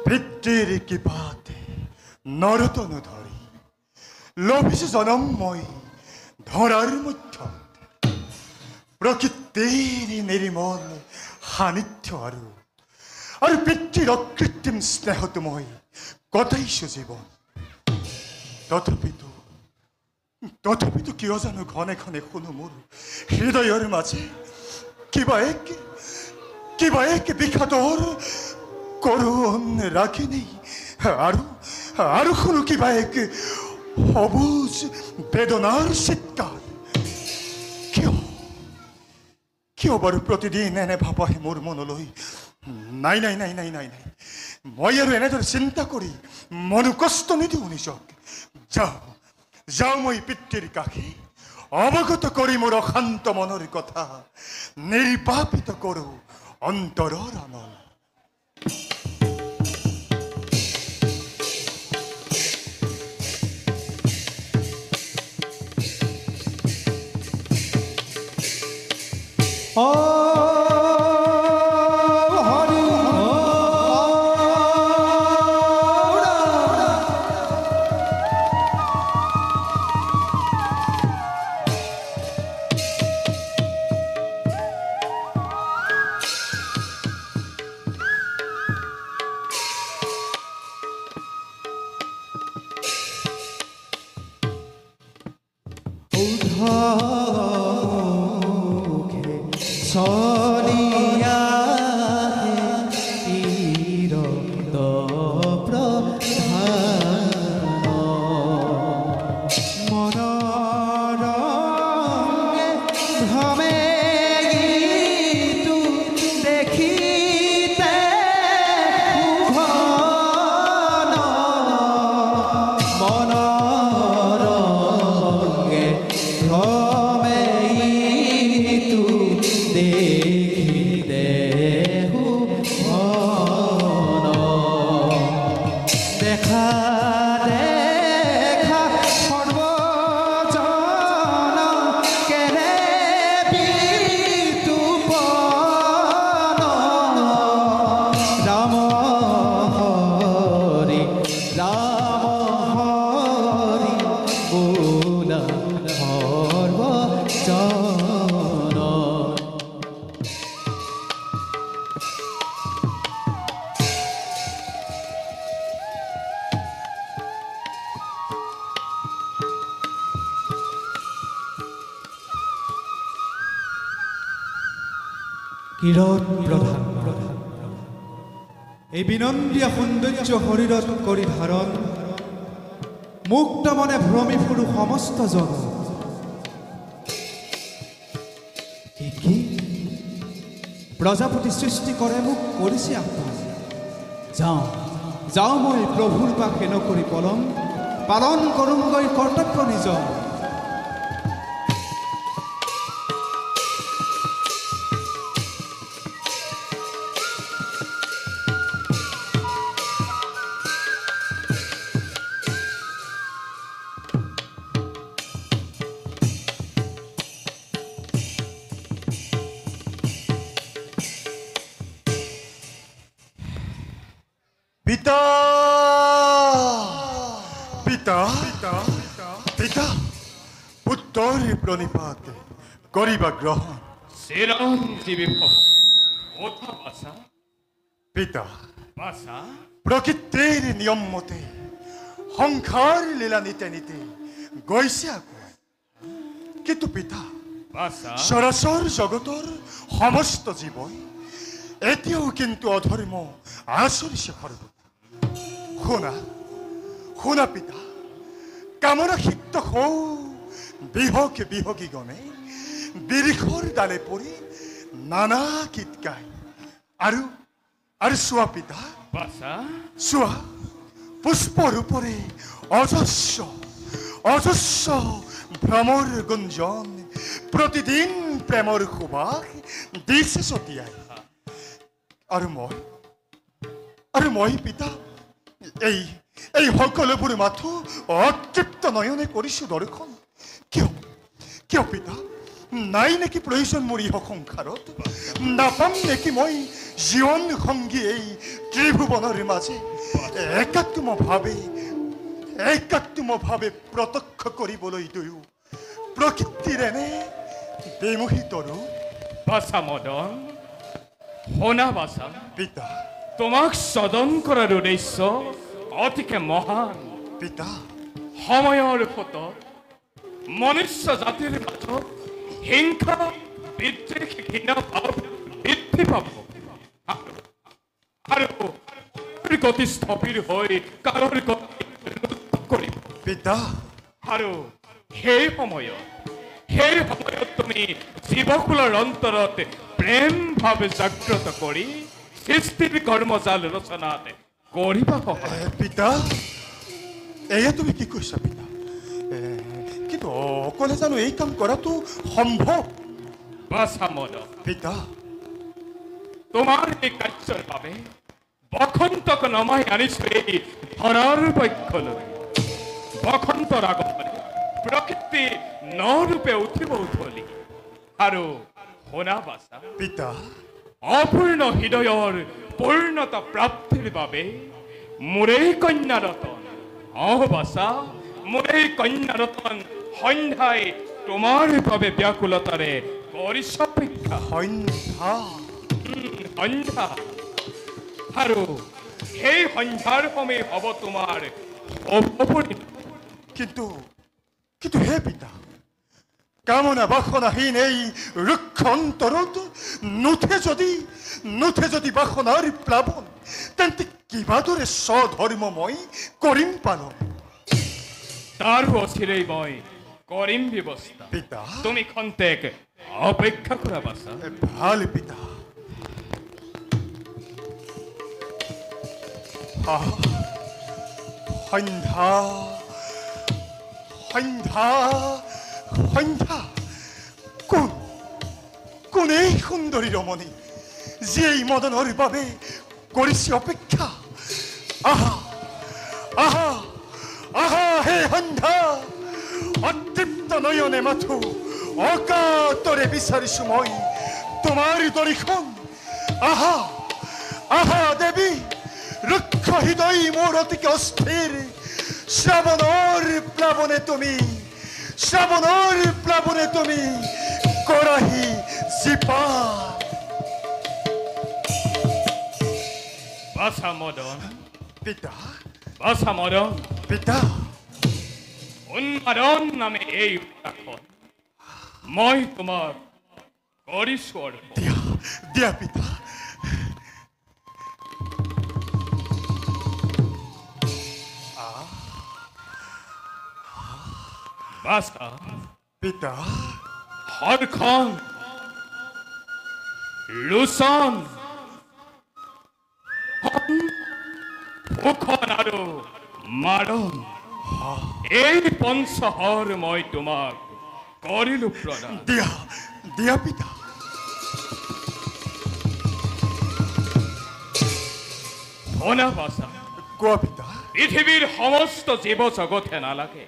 পিতৃৰ কৃপাতে নৰতনু ধৰি লভিছো জনম মই ধৰাৰ মধ্যত প্ৰকৃতিৰ নিৰ্মল সান্নিধ্য আৰু পিতৃৰ অকৃত্ৰিম স্নেহত মই কটাইছো জীৱন। তথাপিতো কিয় জানো ঘনে ঘনে শুনো মোৰ হৃদয়ৰ মাজে কিবা এক বিষাদৰ কৰুণ ৰাখিনি আৰু শুনো কিবা এক সবুজ বেদনাৰ চিৎকাৰ। কিয় বাৰু প্ৰতিদিন এনে ভাব আহে মোৰ মনলৈ? নাই নাই নাই নাই নাই নাই মই আৰু এনেদৰে চিন্তা কৰি মনো কষ্ট নিদিওঁ নিজক। যাওঁ মই পিতৃৰ কাষে অৱগত কৰি মোৰ অশান্ত মনৰ কথা নিৰ্বাপিত কৰোঁ অন্তৰৰ আনন্দ। কিরণ প্রধান এই বিনন্দিয়া সৌন্দর্য শরীরত করি ধারণ মুক্ত মনে ভ্রমি ফুরু সমস্ত জন। কি প্রজাপতি সৃষ্টি করে মোক করেছে আপনার। যাও মই প্রভুর পাখে নকরি পালন করুঙ্গই কর্তব্য নিজ। পিতা পিতা পিতা পুত্ৰৰ প্ৰণিপাত কৰিবা গ্ৰহণ। চিৰঞ্জীৱী ভৱ কথা বাছা পিতা বাছা প্ৰকৃতিৰ নিয়ম মতে সংসাৰ লীলা নীতে নীতে গৈছে আগুৱাই। কিন্তু পিতা বাছা চৰাচৰ জগতৰ সমস্ত জীৱই এতিয়াও কিন্তু অধৰ্ম আচৰিছে সৰ্বত। শুনা পিতা কামনা সিক্ত হও বিহগী গণে বিৰিখৰ ডালে পৰি নানা গীত গায়। আৰু চোৱা পিতা চোৱা পুষ্পৰ ওপৰে অজস্ৰ ভ্ৰমৰ গুঞ্জন প্ৰতিদিন প্ৰেমৰ সুবাস দিছে ছটিয়াই। আৰু মই পিতা এই সকলোবোৰ মাথো অতৃপ্ত নয়নে কৰিছো দৰ্শন। কিয় পিতা নাই নেকি প্ৰয়োজন মোৰ ইহ সংসাৰত? নাপাম নেকি মই জীৱন সংগী এই ত্ৰিভুৱনৰ মাজে একাত্মভাৱে প্ৰত্যক্ষ কৰিবলৈ দুয়ো প্ৰকৃতিৰ এনে বিমোহিতৰো বাছা মদন শুনা বাছা পিতা তোমাক সদন কৰাৰ উদ্দেশ্য অতিকে মহান পিতা সময়ৰ ফটত মনুষ্য জাতিৰ মাজত হিংসা বিদ্বেষ ঘৃণা ভাৱ বৃদ্ধি পাব আৰু গতি স্থবিৰ হৈ কালৰ গতি ৰোধ কৰিব পিতা আৰু সেই সময়ত তুমি জীৱকুলৰ অন্তৰত প্ৰেম ভাৱ জাগ্ৰত কৰি সৃষ্টিৰ কৰ্মজাল ৰচনাত কৰিবা সহায় পিতা এয়া তুমি কি কৈছা পিতা কিন্তু অকলে জানো এই কাম কৰাটো সম্ভৱ বাছা মদন পিতা তোমাৰ এই কাৰ্যৰ বাবে বসন্তক নমাই আনিছো এই ধৰাৰ পক্ষলৈ বসন্তৰ আগমনে প্ৰকৃতি নৰূপে উঠিব উঠলি আৰু শুনা বাছা পিতা অপূৰ্ণ হৃদয়ৰ পূৰ্ণতা প্ৰাপ্তিৰ বাবে মোৰে কন্যা ৰতন বাছা মোৰে কন্যা ৰতন সন্ধ্যাই তোমাৰ বাবে ব্যাকুলতাৰে কৰিছ অপেক্ষা সন্ধ্যা আৰু সেই সন্ধ্যাৰ সময় হ'ব তোমাৰ কিন্তু হে পিতা কামনা বাসনাহীন এই ৰুক্ষ অন্তৰত নুঠে যদি বাসনাৰ প্লাৱন তেন্তে কিবাদৰে স্বধৰ্মময় কৰিম পালন তাৰ অচিৰেই মই কৰিম ব্যৱস্থা পিতা তুমি খন্তেক অপেক্ষা কৰা বাছা ভাল পিতা সন্ধ্যা কোন এই সুন্দৰী ৰমণী যিয়ে এই মদনৰ বাবে কৰিছে অপেক্ষা আহা হে সন্ধ্যা অতৃপ্ত নয়নে মাথো অকাতৰে বিচাৰিছো মই তোমাৰ দৰ্শন আহা দেৱী ৰুক্ষ হৃদয় মোৰ অতিকে অস্থিৰ শ্ৰাৱণৰ প্লাৱনে তুমি কৰাহি জীপা বাছা মদন পিতা উন্মাদন নামে এই উত্তাখন মই তোমাক কৰিছো অৰ্পণ দিয়া পিতা বাছা পিতা হৰখন লোচন ফুখন আৰু মাৰণ এই পঞ্চহৰ মই তোমাক কৰিলো প্ৰদান দিয়া পিতা শুনা বাছা কোৱা পিতা পৃথিৱীৰ সমস্ত জীৱ জগতে নালাগে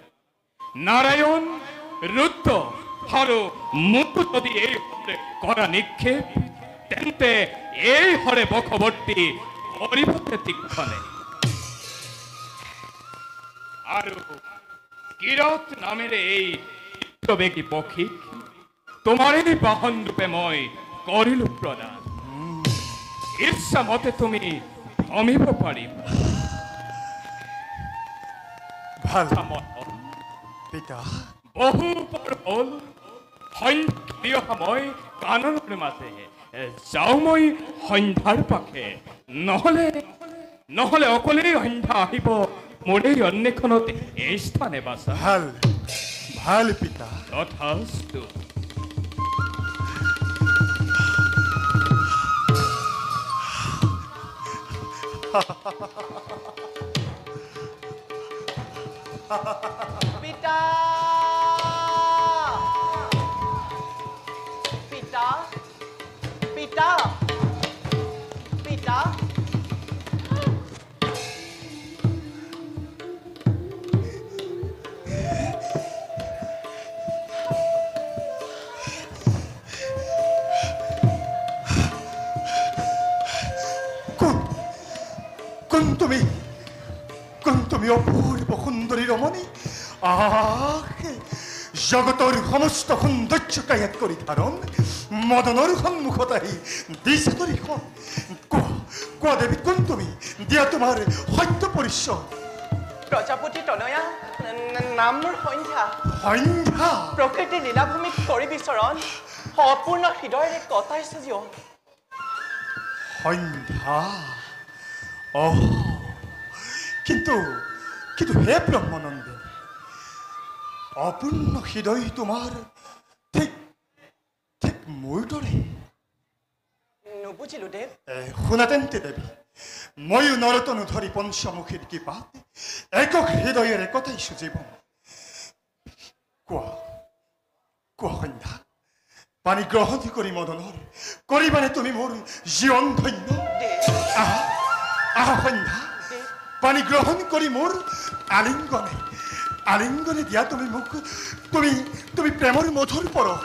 নাৰায়ণ ৰুদ্ৰ আৰু মোক যদি এই হৰে কৰা নিক্ষেপ তেন্তে এই হৰে বশৱৰ্তী কৰিবতে তীক্ষণে আৰু কিৰত নামেৰে এই চিত্ৰবেগী পক্ষীক তোমাৰেই বাহন ৰূপে মই কৰিলো প্ৰদান ইচ্ছা মতে তুমি ভ্ৰমিব পাৰিবা ভাল পিতা বহু পৰ হ'ল সন্ধ্যা সময় কাননৰ মাজে যাওঁ মই সন্ধ্যাৰ পাশে নহলে অকলেই সন্ধ্যা আহিব মোৰ এই অন্বেষণত এই স্থানে বাছা ভাল পিতা তথাস্তু পিতা পিতা পিতা পিতা কোন তুমি অপূর্ব সুন্দরী রমণী জগতৰ সমস্ত সৌন্দৰ্য কায়াত কৰি ধাৰণ মদনৰ সন্মুখত আহি দিছে তৰিখন কোৱা দেৱী কোন তুমি দিয়া তোমাৰ সত্য পৰিচয় প্ৰজাপতি তনয়া নাম মোৰ সন্ধ্যা সন্ধ্যা প্ৰকৃতিৰ লীলাভূমিত কৰি বিচৰণ অপূৰ্ণ হৃদয়েৰে কটাইছো জীৱন সন্ধ্যা কিন্তু হে ব্ৰহ্মানন্দী অপূৰ্ণ হৃদয় তোমাৰ ঠিক মোৰ দৰে নুবুজিলো দেৱ শুনা তেন্তে দেৱী ময়ো নৰতনু ধৰি পঞ্চমুখীৰ কৃপাত একক হৃদয়েৰে কটাইছো জীৱন কোৱা সন্ধ্যা পানী গ্ৰহণ কৰি মদনৰ কৰিবানে তুমি মোৰ জীৱন ধন্য সন্ধ্যা পানী গ্ৰহণ কৰি মোৰ আলিংগনে দিয়া তুমি মোক তুমি প্ৰেমৰ মধুৰ পৰশ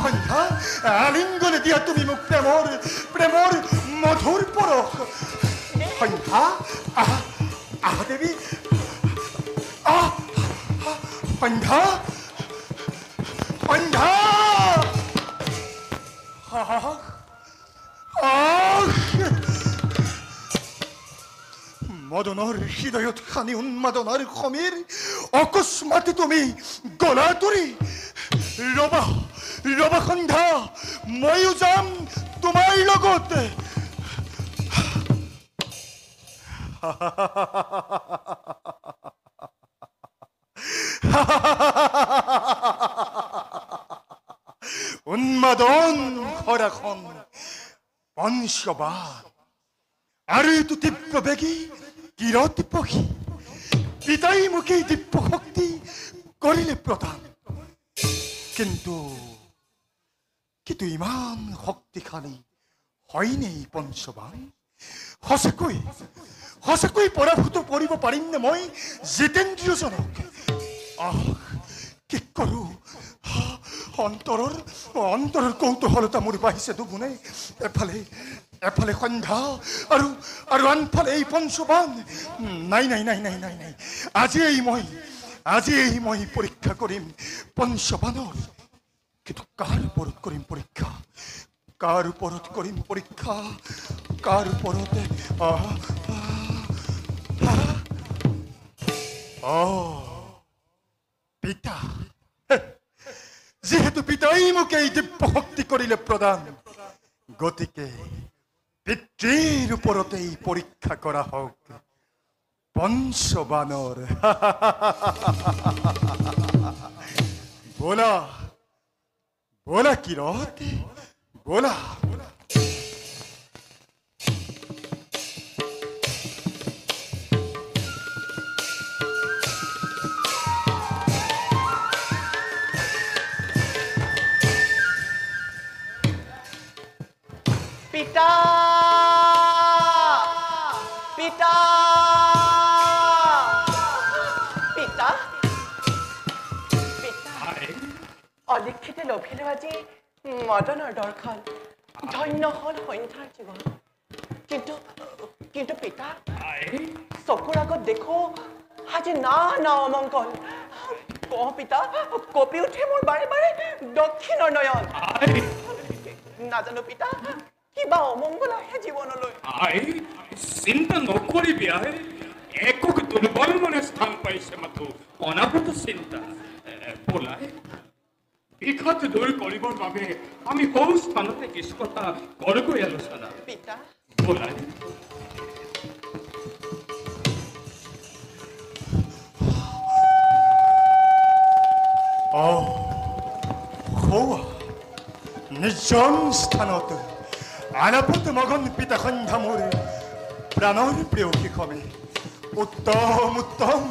সন্ধ্যা আলিংগনে দিয়া তুমি মোক প্ৰেমৰ মধুৰ পৰশ সন্ধ্যা দেৱী সন্ধ্যা মদনৰ হৃদয়ত খানি উন্মাদনাৰ সমীৰ অকস্মাতে তুমি গলা তৰি ৰবা সন্ধ্যা ময়ো যাম তোমাৰ লগত উন্মাদন খৰাখন পঞ্চবান আৰু এইটো তীব্ৰ বেগী কিৰতি পক্ষী পিতাই মুখেই দিব্য শক্তি কৰিলে প্ৰদান কিন্তু ইমান শক্তিশালী হয়নে এই পঞ্চবান সঁচাকৈ পৰাভূত কৰিব পাৰিমনে মই জিতেন্দ্ৰিয়জনক কি কৰো অন্তৰৰ কৌতূহলতা মোৰ বাঢ়িছে দুগুণে এফালে সন্ধ্যা আৰু আনফালে এই পঞ্চবান নাই আজি মই পৰীক্ষা কৰিম পঞ্চবানৰ কিন্তু কাৰ ওপৰত কৰিম পৰীক্ষা কাৰ ওপৰত পিতা যিহেতু পিতাই মোক এই দিব্য শক্তি কৰিলে প্ৰদান গতিকে পিতৃৰ ওপৰতেই পৰীক্ষা কৰা হওক পঞ্চবানৰ বোলা কিৰতি বোলা পিতা পিতা পিতা পিতা অলিখিতে লভিলো আজি মদনৰ দৰ্শন ধন্য হল সন্ধ্যাৰ জীৱন কিন্তু পিতা চকুৰ আগত দেখো আজি না অমংগল পিতা কঁপি উঠে মোৰ বাৰে বাৰে দক্ষিণৰ নয়ন নাজানো পিতা কিবা অমংগল আহে জীৱনলৈ চিন্তা নকৰিবি একক দুৰ্বল মনে স্থান পাইছে মাথো অনাগত চিন্তা বোলাই বিঘাত দূৰ কৰিবৰ বাবে আমি সৌ স্থানতে কিছু কথা কৰগৈ আলোচনা পিতা বোলাই নিৰ্জন স্থানত আলাপত মগন পিতা সন্ধ্যা মোৰ প্ৰাণৰ প্ৰিয় কিসমে উত্তম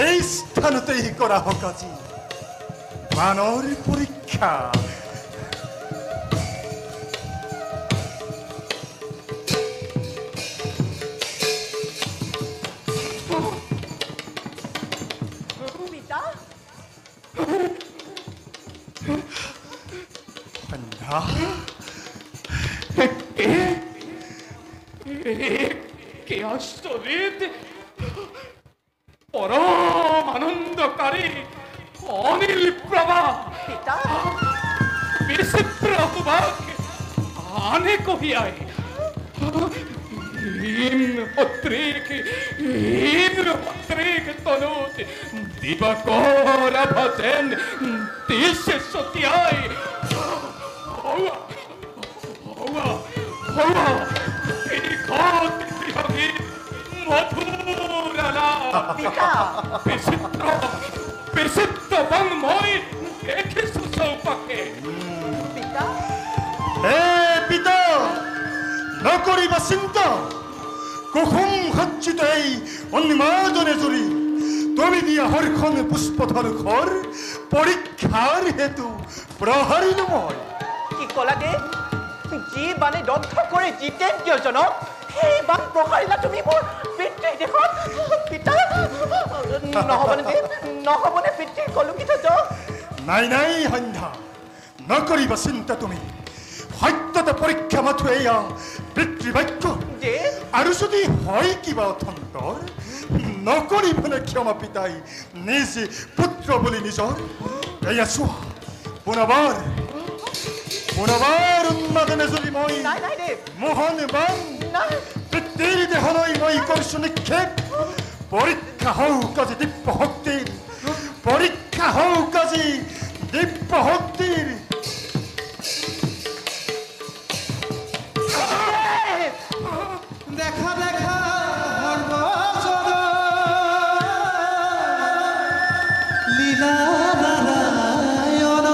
এই স্থানতেই কৰা হওক আজি প্ৰাণৰ পৰীক্ষা পিতা সন্ধ্যা কি আশ্চর্য পরম আনন্দকারী অনিল প্রভা পিতা বিচিত্র সুভাগ আনে কহিয়ায় ইন্দ্রপত্রিক তনুত দিবাকর ভজেন দেশে সতিয়ায় হওয়া হওয়া হওয়া বিঘত বিহগী মধুরালা পিতা বিচিত্র বিচিত্র বনময় দেখিছো চৌপাশে পিতা হে পিতা নকৰিবা চিন্তা কুসুম সজ্জিত এই উন্মাদনে জুৰি তুমি দিয়া হৰখন পুষ্পধৰ ঘৰ পৰীক্ষাৰ হেতু প্ৰহৰিলো মই কি কলা দে যি বানে দগ্ধ কৰি জিতেন্দ্ৰজনক সেই বান প্ৰসাৰিলা তুমি মোৰ পিতৃ দেশত পিতা নহবনে পিতৃৰ কলুকিত যক নাই নাই সন্ধ্যা নকৰিবা চিন্তা তুমি সত্যতে পৰীক্ষা মাথো এয়া পিতৃবাক্য যে আৰু যদি হয় কিবা অথন্তৰ নকৰিবনে ক্ষমা পিতাই নিজে পুত্ৰ বুলি নিজৰ এয়া চোৱা পুনৰবাৰ উন্মাদনে যদি মই নাই নাই দেৱ মোহন বান নাই পিতৃৰ দেহলৈ মই কৰিছো নিক্ষেপ পৰীক্ষা হওক আজি দিব্য শক্তিৰ পৰীক্ষা হওক আজি দিব্য শক্তিৰ দেখা দেখা সৰ্বজগ লীলা নাৰায়ণ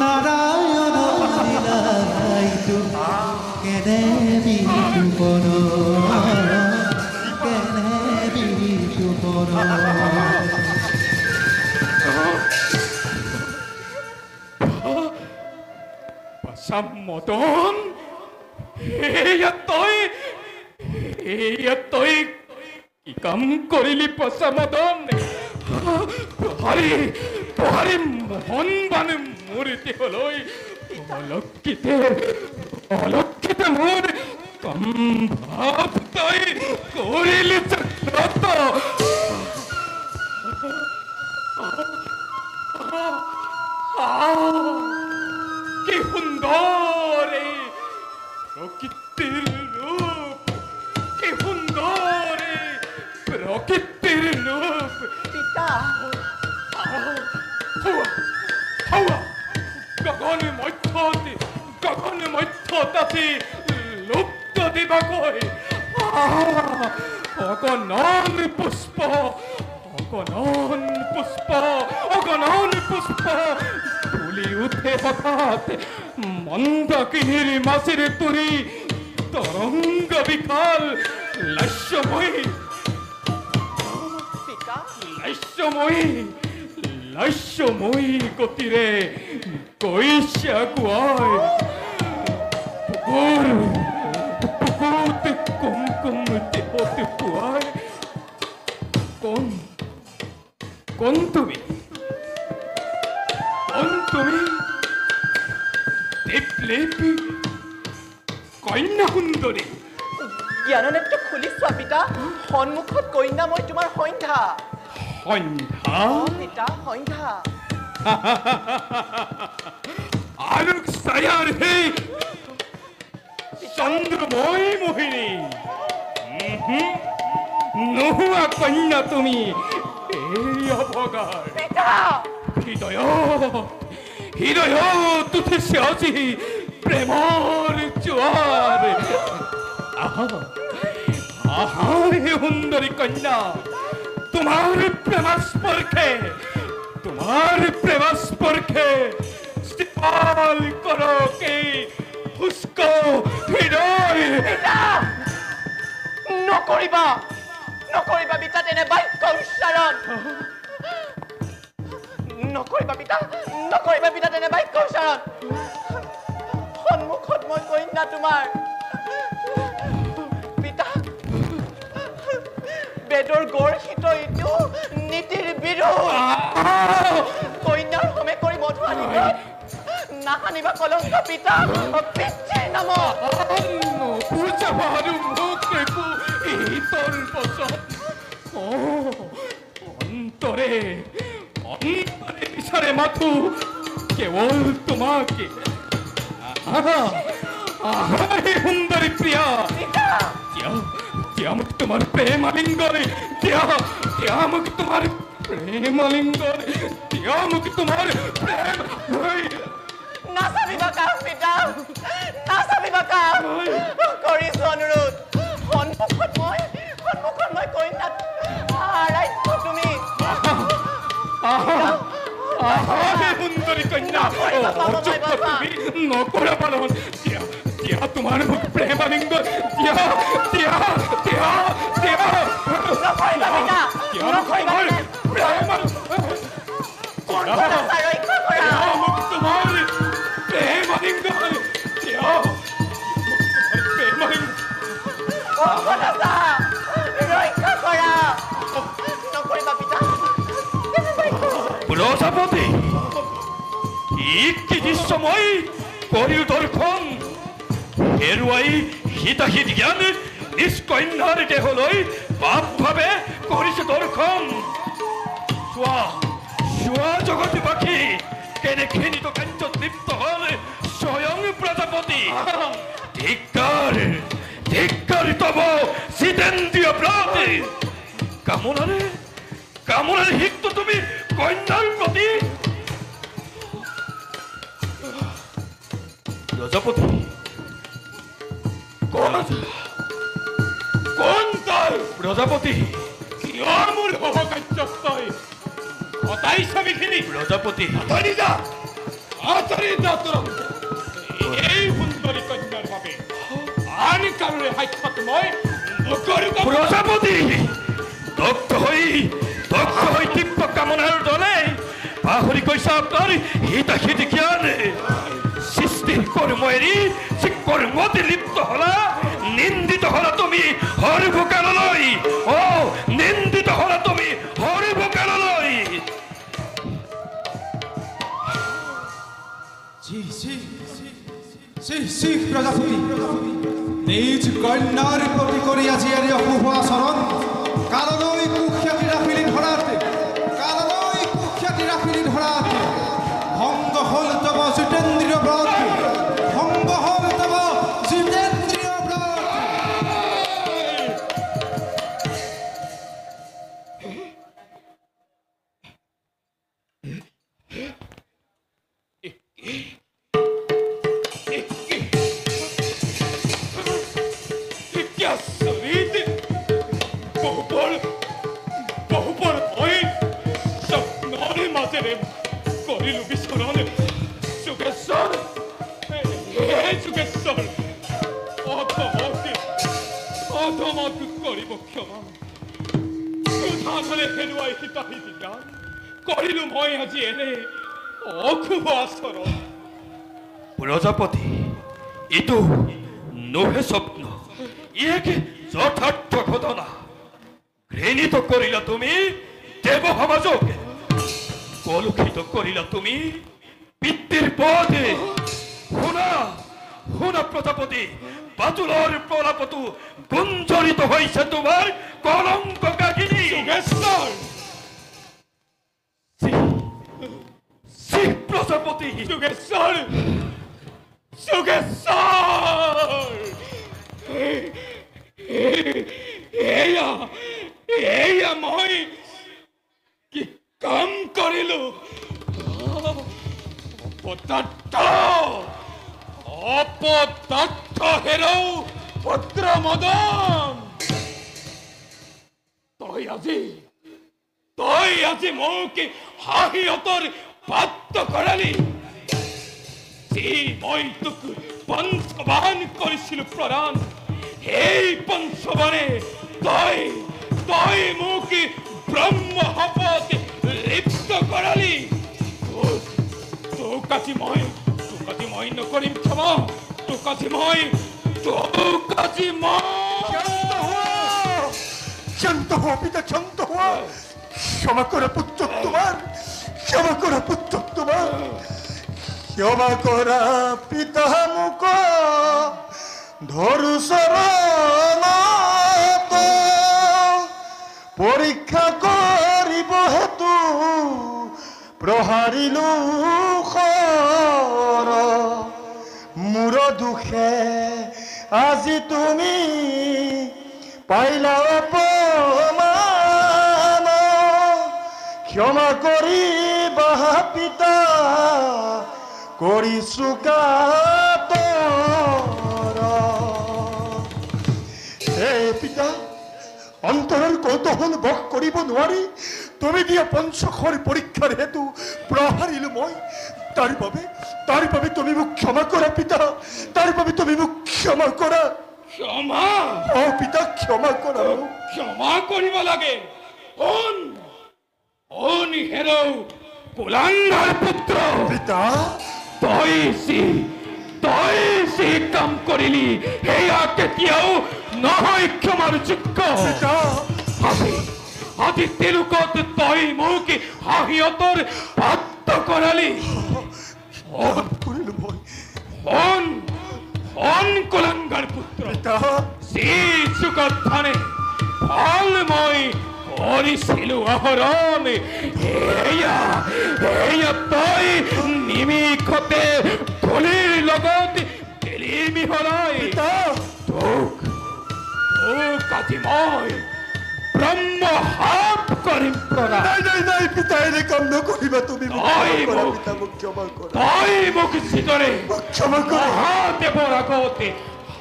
নাৰায়ণ লীলাইটো কেনে বিতুপন কেনে বিতুপন সম্মতন তই কি কাম কৰিলি পচামদন পহাৰি মোহন বানে মোৰ দেহলৈ অলক্ষিতে মোৰ সম্ভাৱ তই কৰিলি চক্ৰত কি সুন্দর এই প্রকৃতির রূপ কি সুন্দর এই প্রকৃতির রূপ পিতা গগন মধ্যতাতে লুপ্ত দিবাকৈ অগণন পুষ্প অগণন পুষ্প ফুলি উঠে হঠাৎ মন্দাকিনীর মাছের তুরি তরঙ্গ বিকাল লাস্যময়ী পিতা লাস্যময়ী গতিরে কৈশা গুয়ায় পুকুরতে কুমকুম দেহতে পুয়ায় কোন তুমি দেবলেপী কন্যা সুন্দরী জ্ঞাননেত্ৰ খুলি চোৱা পিতা সন্মুখত কন্যা মই তোমাৰ সন্ধ্যা সন্ধ্যা পিতা সন্ধ্যা আলোক ছায়াৰ সেই চন্দ্ৰময় মোহিনী নোহোৱা কন্যা তুমি এই অভগাৰ পিতা হৃদয়ত উঠিছে আজি প্ৰেমৰ জোৱাৰ আহা হে সুন্দৰী কন্যা তোমাৰ প্ৰেমস্পৰ্শে শীতল কৰকে শুষ্ক হৃদয় নকৰিবা পিতা তেনে বাক্য উচ্চাৰণ নকৰিবা পিতা তেনে বাক্য উচ্চাৰণ সন্মুখত মই কন্যা তোমাৰ পিতা বেদৰ গৰ্হিত ইটো নীতিৰ বিৰোধ কন্যাৰ সমে কৰি মধু আনিব নাহানিবা কলংক পিতা পিতৃৰ নামত পূজা বাহাদু মোক একো এই তোর বচন অন্তরে অন্তরে বিচারে মাথু কেবল তোমাকে আহারে সুন্দরী প্রিয়া পিতা দিয়া মোক তোমার প্রেম আলিঙ্গনে দিয়া মোক তোমার প্রেম আলিঙ্গনে দিয়া মোক তোমার প্রেম নাচাবিবা কাম পিতা নাচাবিবা কাম কৰিছো অনুৰোধ সন্মুখত মই কন্যাত আৰাধ্য তুমি আহাৰে সুন্দৰী কন্যা তুমি নকৰা পালন দিয়া তোমাৰ মোক প্ৰেম আলিঙ্গন দিয়া নকৰিবা পিতা নকৰিবা প্ৰেম কন্যাটা ৰক্ষা কৰা মোক তোমাৰ প্ৰেম আলিঙ্গন দিয়া প্ৰেম আলিঙ্গন কন্যাটা ৰক্ষা কৰা নকৰিবা পিতা প্ৰজাপতি কি দৃশ্যময় কৰিল দৰ্শন হেৰুৱাই হিতাহিত জ্ঞান নিজ কন্যাৰ দেহলৈ বাপ ভাৱে কৰিছে দৰ্শন চোৱা জগতবাসী কেনেখিনি কাৰ্যত লিপ্ত হল স্বয়ং প্ৰজাপতি ধিক্কাৰ তব জিতেন্দ্ৰীয় ব্ৰত কামনাৰে হিক্ত তুমি কন্যাৰ প্ৰতি প্ৰজাপতি কোন তই প্ৰজাপতি কিয় মোৰ সহকাৰ্যস্থই অতাই স্বামীখিনি প্ৰজাপতি আঁতৰি যা তুৰন্ত এই সুন্দৰী কন্যাৰ বাবে আন কাৰোৰে সাক্ষাৎ মই নকৰো প্ৰজাপতি দক্ষ হৈ তীব্ৰ কামনাৰ দলে পাহৰি গৈছা আপোনাৰ হিতাহিত জ্ঞান সৃষ্টিৰ কৰ্ম এৰি যি কৰ্মতে লিপ্ত হলা নিন্দিত হলা তুমি হৰিভোকাললৈ নিন্দিত হলা তুমি হৰিভোকাললৈ প্ৰজাপতি নিজ কন্যাৰ প্ৰতি কৰি আজি এৰি অশুভ আচৰণ কাললৈ কুখ্যাতি ৰাখিলি ধৰাতে ভংগ হল তব জিতেন্দ্ৰীয় ব্ৰত কৰিলো বিচৰণ যোগেশ্বৰ অধমক কৰিব ক্ষমা হেৰুৱাই হিতাহিত জ্ঞান কৰিলো মই আজি এনে অশুভ আচৰণ প্ৰজাপতি এইটো নহে স্বপ্ন এক যথাৰ্থ ঘটনা ঘৃণিত কৰিলা তুমি দেৱ সমাজক কলুষিত কৰিলা তুমি পিতৃৰ পদে শুনা প্ৰজাপতি বাতুলৰ প্ৰলাপতো গুঞ্জৰিত হৈছে তোমাৰ কলংক কাহিনী প্ৰজাপতি যোগেশ্বৰ এয়া মই কি কাম কৰিলো অপদাৰ্থ হেৰৌ পুত্ৰ মদন তই আজি মোক হাঁহিয়তৰ পাত্ৰ কৰালি যি মই তোক পঞ্চবান কৰিছিলো প্ৰাণ সেই পঞ্চবানে তই মোক ব্ৰহ্ম শপত লিপ্ত কৰালি তোক আজি মই নকৰিম ক্ষমা তোক আজি মই শান্ত হওয়া পিতা, শান্ত হওয়া। ক্ষমা করা পুত্র তোমার, ক্ষমা করা পুত্র তোমার। ক্ষমা করা পিতা মুখ ধরু শরণত পরীক্ষা করিব হেতু প্রহারিলু খৰ মোৰ দুখে আজি তুমি পাইলা অপমান ক্ষমা কৰিবা পিতা কৰিছো কাতৰ হে পিতা অন্তৰৰ কৌতূহল বশ কৰিব নোৱাৰি তুমি দিয়া পঞ্চখৰ পৰীক্ষাৰ হেতু প্ৰহাৰিলো মই তাৰ বাবে তুমি মোক ক্ষমা কৰা পিতা তাৰ বাবে তুমি মোক ক্ষমা কৰা ক্ষমা অ পিতা ক্ষমা কৰা ক্ষমা কৰিব লাগে অন হেৰৌ কুলাঙ্গাৰ পুত্ৰ পিতা তই যি কাম কৰিলি সেয়া কেতিয়াও নহয় ক্ষমাৰ যোগ্য পিতা আজি তেওঁলোকত তই মোক হাঁহিয়তৰ পাত্ৰ কৰালি কৰিলো মই কুলাঙ্গাৰ পুত্ৰ পিতা যি যুগত ধানে ফল মই কৰিছিলো আহৰণ এয়া তই নিমিষতে ধূলিৰ লগত গেলি মিহলাই পিতা তোক আজি মই ব্ৰহ্ম হাপ কৰিম প্ৰণাম নাই পিতা এনে কাম নকৰিবা তুমি মোক ক্ষমা কৰা তই মোক যিদৰে মোক ক্ষমা কৰা মহাদেৱৰ আগতে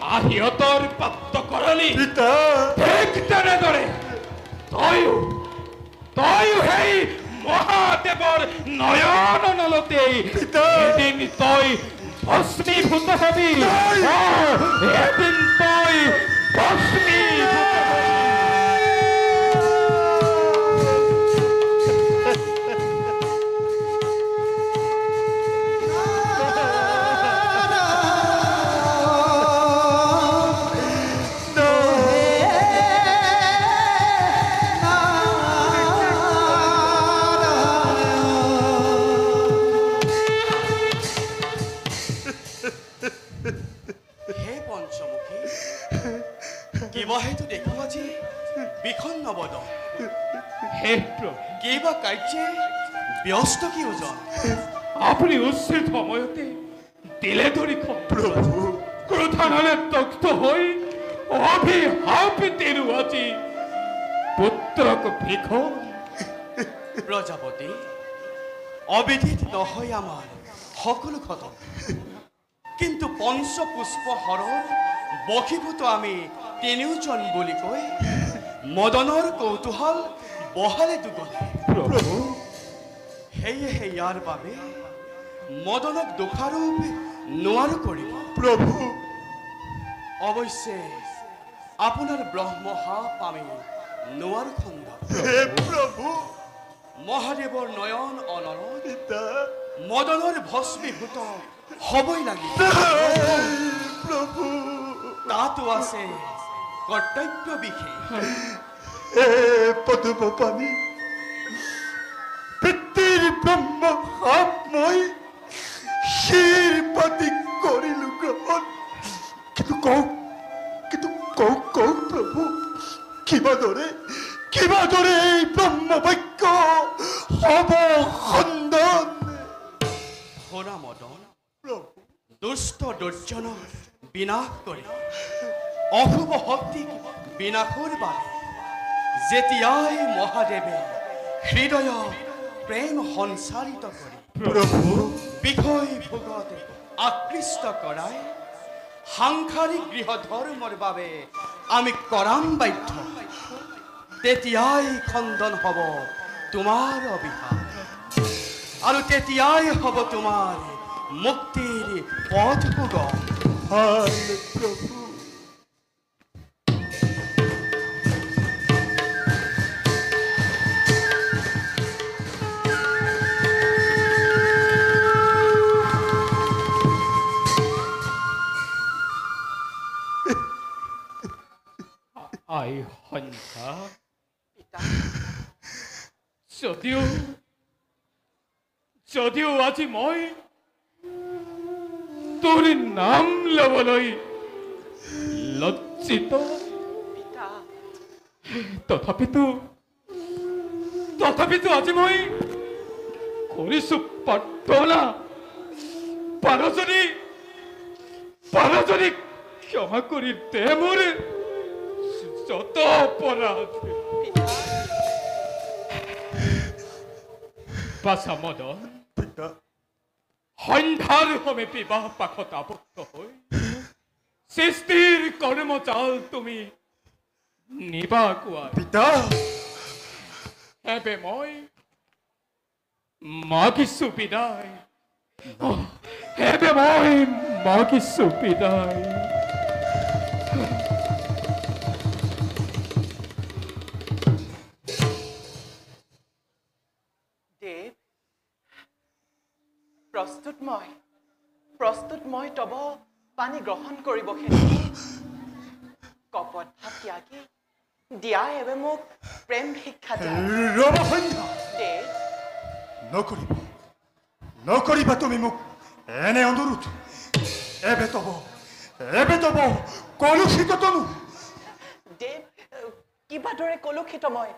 হাঁহিয়তৰ পাত্ৰ কৰালি পিতা ঠিক তেনেদৰে তয়ো সেই মহাদেৱৰ নয়ন নলতেই এদিন তই ভস্মীভূত হবি এদিন তই ভস্মীভূত কিবাহেতু দেখো আজি বিষণ্ণ বদন হে প্ৰভু কিবা কাৰ্যে ব্যস্ত কি ওজন আপুনি উচিত সময়তে দিলে ধৰি প্ৰভু ক্ৰোধানলে তক্ত হৈ অভিশাপ দিলো আজি পুত্ৰক ভিখন প্ৰজাপতি অবিদিত নহয় আমাৰ সকলো ঘটনা কিন্তু পঞ্চপুষ্প হৰৰ বশীভূত আমি তিনিওজন বুলি কৈ মদনৰ কৌতূহল বহালে দুগুণে প্ৰভু সেয়েহে ইয়াৰ বাবে মদনক দোষাৰোপ নোৱাৰো কৰিব প্ৰভু অৱশ্যে আপোনাৰ ব্ৰহ্মহাপ আমি নোৱাৰো খণ্ড হে প্ৰভু মহাদেৱৰ নয়ন অনৰত পিতা মদনৰ ভস্মীভূত হবই লাগিব প্ৰভু তাতো আছে কৰ্তব্য বিশেষ হে পদুম পানী পিতৃৰ ব্ৰহ্ম সাপ মই শিৰ পাতি কৰিলো গ্ৰহণ কিন্তু কওক প্ৰভু কিবাদৰে এই ব্ৰহ্ম বাক্য হব খণ্ডন শুনা মদন প্ৰভু দুষ্ট দুৰ্জনক বিনাশ কৰি অশুভ শক্তিক বিনাশৰ বাবে যেতিয়াই মহাদেৱে হৃদয় প্ৰেম সঞ্চাৰিত কৰি প্ৰভু বিষয় ভোগত আকৃষ্ট কৰাই সাংসাৰিক গৃহ ধৰ্মৰ বাবে আমি কৰাম বাধ্য তেতিয়াই খণ্ডন হ'ব তোমাৰ অভিশাপ আৰু তেতিয়াই হ'ব তোমাৰ মুক্তিৰ পথ সুগম ভাল প্ৰভু আই সন্ধ্যা পিতা যদিও আজি মই তোৰ নাম ল'বলৈ লজ্জিত। পিতা তথাপিতো আজি মই কৰিছো প্ৰাৰ্থনা, পাৰ যদি ক্ষমা কৰি দে মোৰ যত অপৰাধ। বাছা মদন, পিতা সন্ধ্যাৰ সমে বিবাহ পাশত আবদ্ধ হৈ সৃষ্টিৰ কৰ্মজাল তুমি নিবা কোৱা। পিতা হেবে মই মাগিছো বিদায়, হেবে মই মাগিছো বিদায়। দেৱ, প্ৰস্তুত মই তব পানী গ্ৰহণ কৰিব খেলি কপত ভাত ত্যাগি দিয়া এবে মোক প্ৰেম শিক্ষা দিয়া। ৰবা সন্ধ্যা, দেৱ, নকৰিবা তুমি মোক এনে অনুৰোধ। এবে তব কলুষিত তনু। দেৱ, কিবা দৰে কলুষিত মই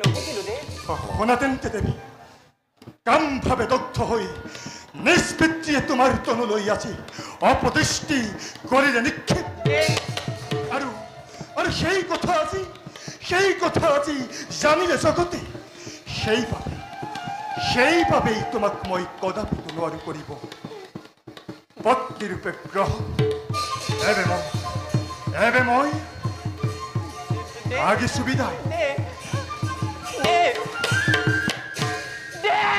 নবুজিলো দেৱ। শুনা তেন্তে দেৱী, কামভাৱে দগ্ধ হৈ নিষ্পিতৃয়ে তোমাৰ তনুলৈ আজি অপদৃষ্টি কৰিলে নিক্ষেপ। আৰু সেই কথা আজি জানিলে জগতে। সেইবাবেই তোমাক মই কদাপি নোৱাৰো কৰিব পত্নীৰূপে গ্ৰহণ। এবে মই মাগিছো বিদায়। দেৱ, দেৱ, দেৱ।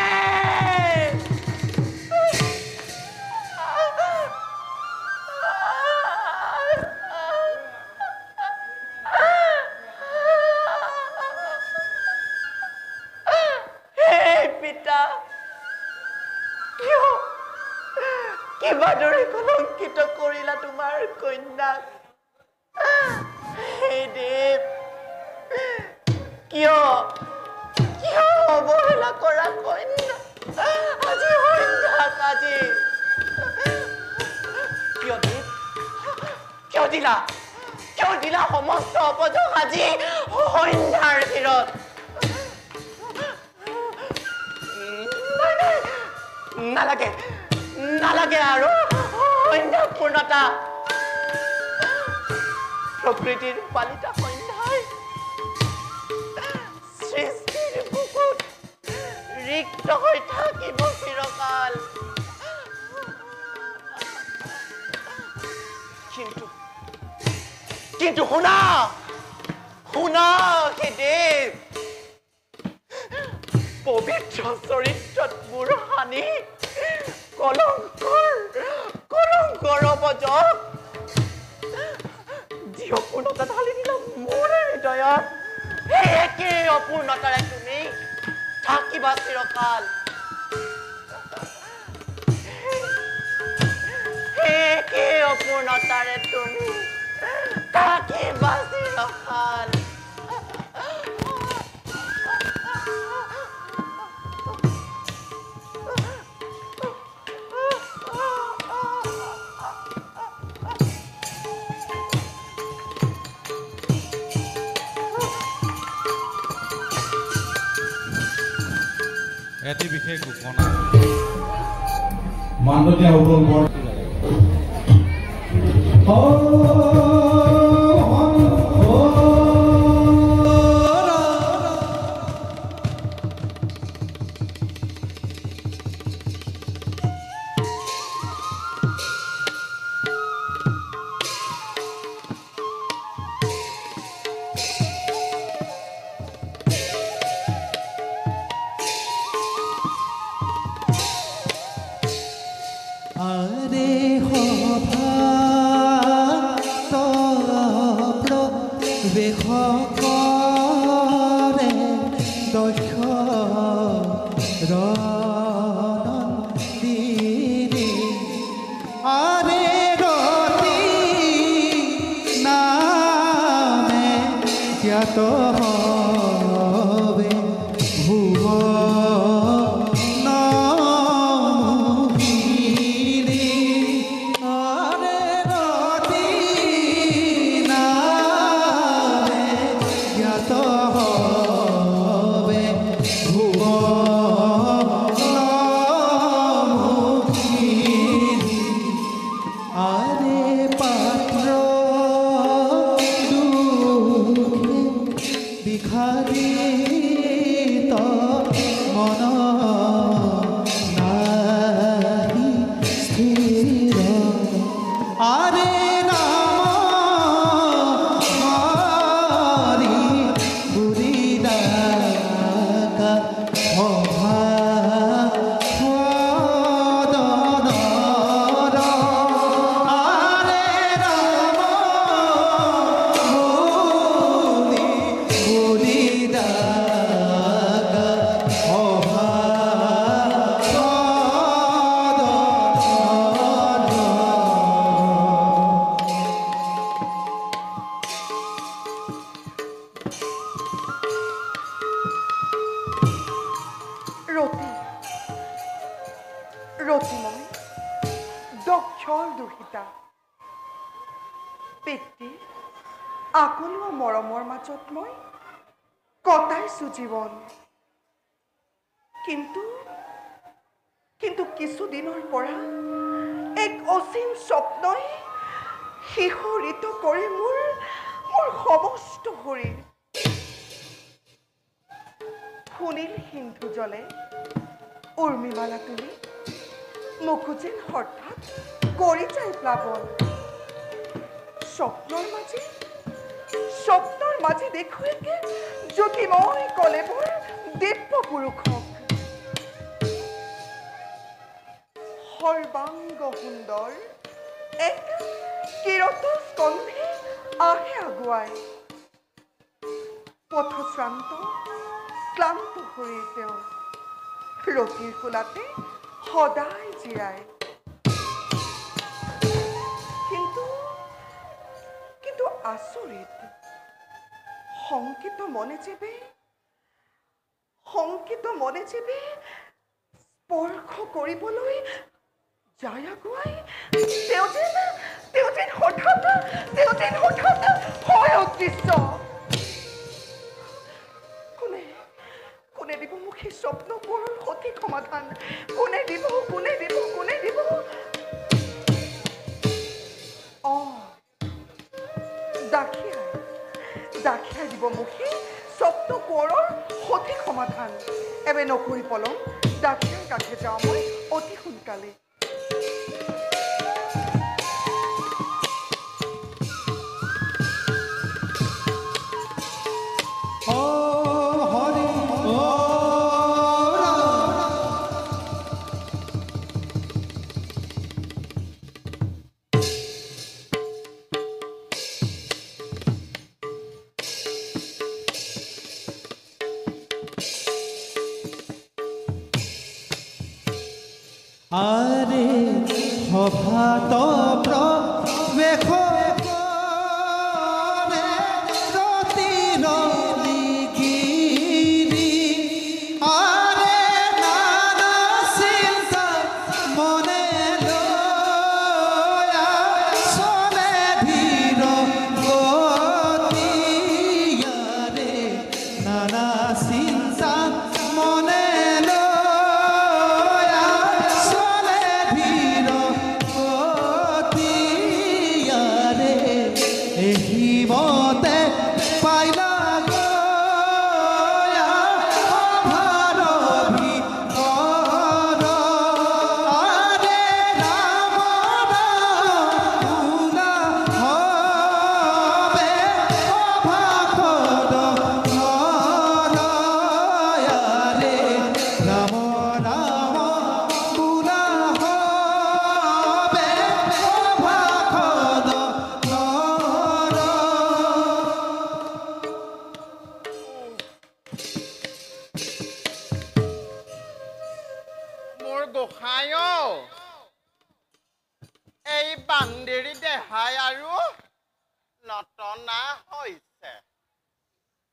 পিতা, কিবা দৰে কলংকিত কৰিলা তোমাৰ কন্যাক। হে দেৱ, কিয় অৱহেলা কৰা কন্যা আজি সন্ধ্যাক আজি কিয় দেৱ, কিয় দিলা সমস্ত অপযোগ আজি সন্ধ্যাৰ ভিৰত। নালাগে আৰু সন্ধ্যা পূৰ্ণতা। প্ৰকৃতিৰ পালিতা সন্ধ্যাই সৃষ্টিৰ বুকুত ৰিক্ত হৈ থাকিব চিৰকাল। কিন্তু শুনা হে দেৱ, পবিত্ৰ চৰিত্ৰত মোৰ হানি কলংকৰ অপযোগ যি অপূৰ্ণতা ঢালি দিলা মোৰ হৃদয়ত, সেই একে অপূৰ্ণতাৰে তুমি থাকিবা চিৰকাল। সেই একে অপূৰ্ণতাৰে তুমি থাকিবা চিৰকাল। এটি বিশেষ ঘোষণা মানৱীয় উপলব্ধ আৰে ৰাম হৰি পুৰি ডাকা ভবা ৰতিময় দক্ষৰ দুহিতা পিতৃ আকলোৱা মৰমৰ মাজত মই কটাইছো জীৱন কিন্তু কিছুদিনৰ পৰা এক অসীম স্বপ্নই শিহৰিত কৰে মোৰ সমস্ত শৰীৰ সুনীল সিন্ধু জলে উৰ্মিমালা তুলি মুখুজেন হঠাৎ কৰি যায় প্লাৱন স্বপ্নৰ মাঝে দেখো একে জ্যোতিময় কলেবৰ দিব্য পুৰুষক সৰ্বাংগ সুন্দৰ এক কিৰত স্কন্ধে আহে আগুৱাই পথশ্ৰান্ত ক্লান্ত শৰীৰ তেওঁৰ ৰতিৰ কোলাতে সদায় জিৰাই কিন্তু আচৰিত শংকিত মনে যেবে স্পৰ্শ কৰিবলৈ যায় আগুৱাই তেওঁ যেন হঠাৎ হয় অদৃশ্য কোনে দিব মোক সেই স্বপ্নবোৰৰ সঠিক সমাধান কোনে দিব দাখিয়াই দিব মোক সেই স্বপ্নবোৰৰ সঠিক সমাধান এবে নকৰি পলম দাখিয়াৰ কাষে যাওঁ মই অতি সোনকালে আরে সভাত প্রবেশ রতি নলিগিরি আরে নানা চিন্তা মনে লয়া চলে ধীর গতিয়ারে নানা চিন্তা মনে এই বান্দেৰী দেহাই আৰু নটনা হৈছে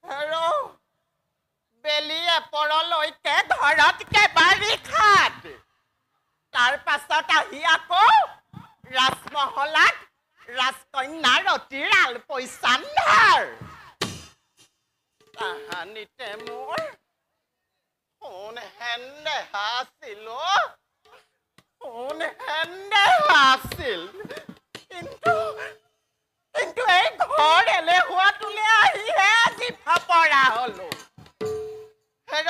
আৰু বেলি এপৰলৈকে ঘৰতকে বাৰিষাত তাৰ পাছত আহি আকৌ ৰাজমহলাত ৰাজকন্যা ৰতিৰ আলপৈচান্ধাৰ তাহানিতে মোৰ সোণ হেন দেহা আছিল কিন্তু এই ঘৰ এলেহুৱাটোলে আহিহে আজি ফাপৰা হলো হেৰ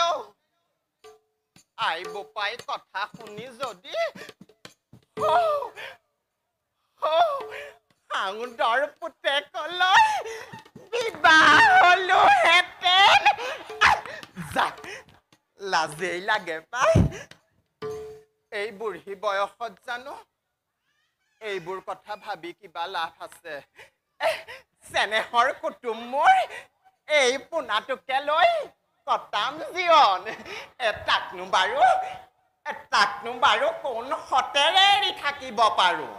আই বোপাই কথা শুনি যদি ভাউন্দৰ পুতেকলৈ বিবাহ হলোহেঁতেন। যা লাজেই লাগে পাই। এই বুঢ়ী বয়সত জানো এইবোৰ কথা ভাবি কিবা লাভ আছে? চেনেহৰ কুটুম মোৰ এই পোনাটোকে লৈ কটাম জীৱন। এটাকনো বাৰু কোন হতেৰে এৰি থাকিব পাৰো?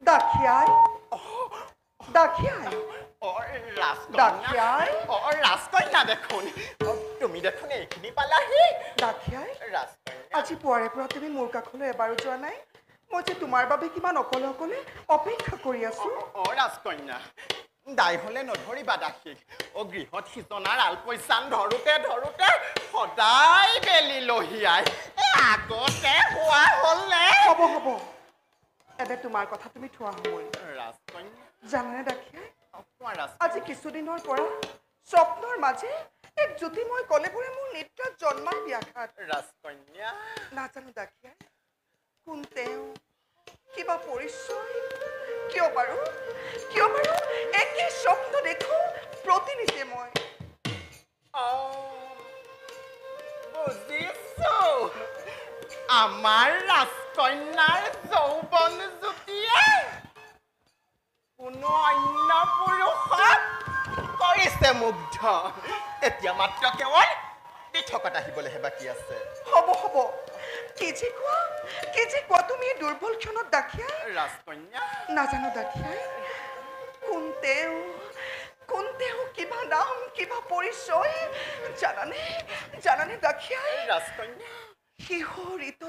দাখিয়াই দাখিয়াই দাখিয়াই ৰাজকন্যা দেখোন, তুমি দেখোন এইখিনি পালাহি। দাখিয়াই ৰাজকন্যা আজি পুৱাৰে পৰা তুমি মোৰ কাষলৈ এবাৰো যোৱা নাই। মই যে তোমাৰ বাবে কিমান অকলে অকলে অপেক্ষা কৰি আছো। ৰাজকন্যা দাই হলে নধৰিবা দাসীক। গৃহত সিজনাৰ আলপৈচান ধৰোতে সদায় বেলি লহিয়াই। আগতে হোৱা হলে হ'ব এনে তোমাৰ কথা তুমি থোৱা সময়। ৰাজকন্যা জানানে দাখিয়াই, কোৱা আজি কিছুদিনৰ পৰা স্বপ্নৰ মাজে এক জ্যোতিময় কলেবৰে মোৰ নিদ্ৰাত জন্মাই ব্যাঘাত। ৰাজকন্যা নাজানো দাখিয়াই কোন তেওঁ, কিবা পৰিচয়, কিয় বাৰু একে স্বপ্ন দেখো প্ৰতিনিধি মই। বুজিছো, আমাৰ ৰাজকন্যাৰ যৌৱন জ্যোতিয়ে কোনো অন্য পুৰুষক কৰিছে মুগ্ধ। এতিয়া মাত্ৰ কেৱল পৃথকত আহিবলৈহে বাকী আছে। হ'ব কি যে কোৱা তুমি এই দুৰ্বল ক্ষণত দাখিয়াই। ৰাজকন্যা নাজানো দাখিয়াই কোন তেওঁ, কিবা নাম, কিবা পৰিচয় জানানে দাখিয়াই। ৰাজকন্যা শিহৰিত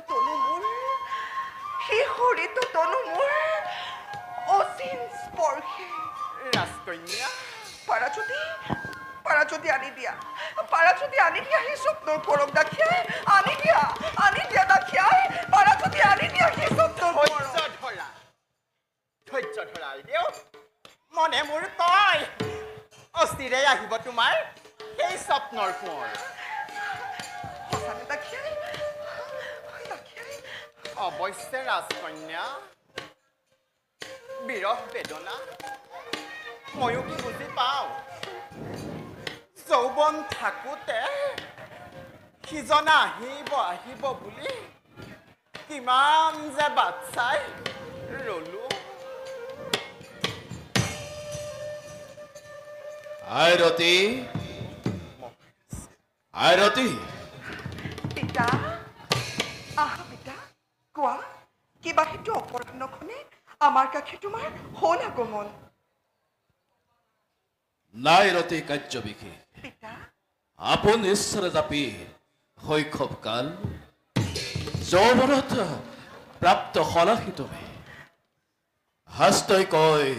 তনু মোৰ অচিন স্পৰ্শে। ৰাজকন্যা পাৰা যদি আনি দিয়া সেই স্বপ্নৰ পৰক দাখিয়াই। আনি দিয়া দাখিয়াই, পাৰা যদি আনি দিয়া সেই স্বপ্নৰ পৰক। ধৈৰ্য ধৰা আইদেউ, মনে মোৰ কয় অচিৰেই আহিব তোমাৰ সেই স্বপ্নৰ কোঁৱৰ। সঁচানে দাখিয়াই? অৱশ্যে ৰাজকন্যা, বিৰহ বেদনা ময়ো কি বুজি পাওঁ। যৌৱন থাকোতে সিজনা আহিব বুলি কিমান যে বাট চাই ৰলো। আইৰতী পিতা, আহা পিতা, কোৱা কিবা সেইটো অপৰাহ্নখনে আমাৰ কাষে তোমাৰ হ'ল আগমন। নাই ৰতি কাৰ্য বিশেষ। পিতা আপোন ঈশ্বৰ জাপি শৈশৱ কাল যৌৱনত প্ৰাপ্ত হলাহি তুমি। শাস্ত্ৰই কয়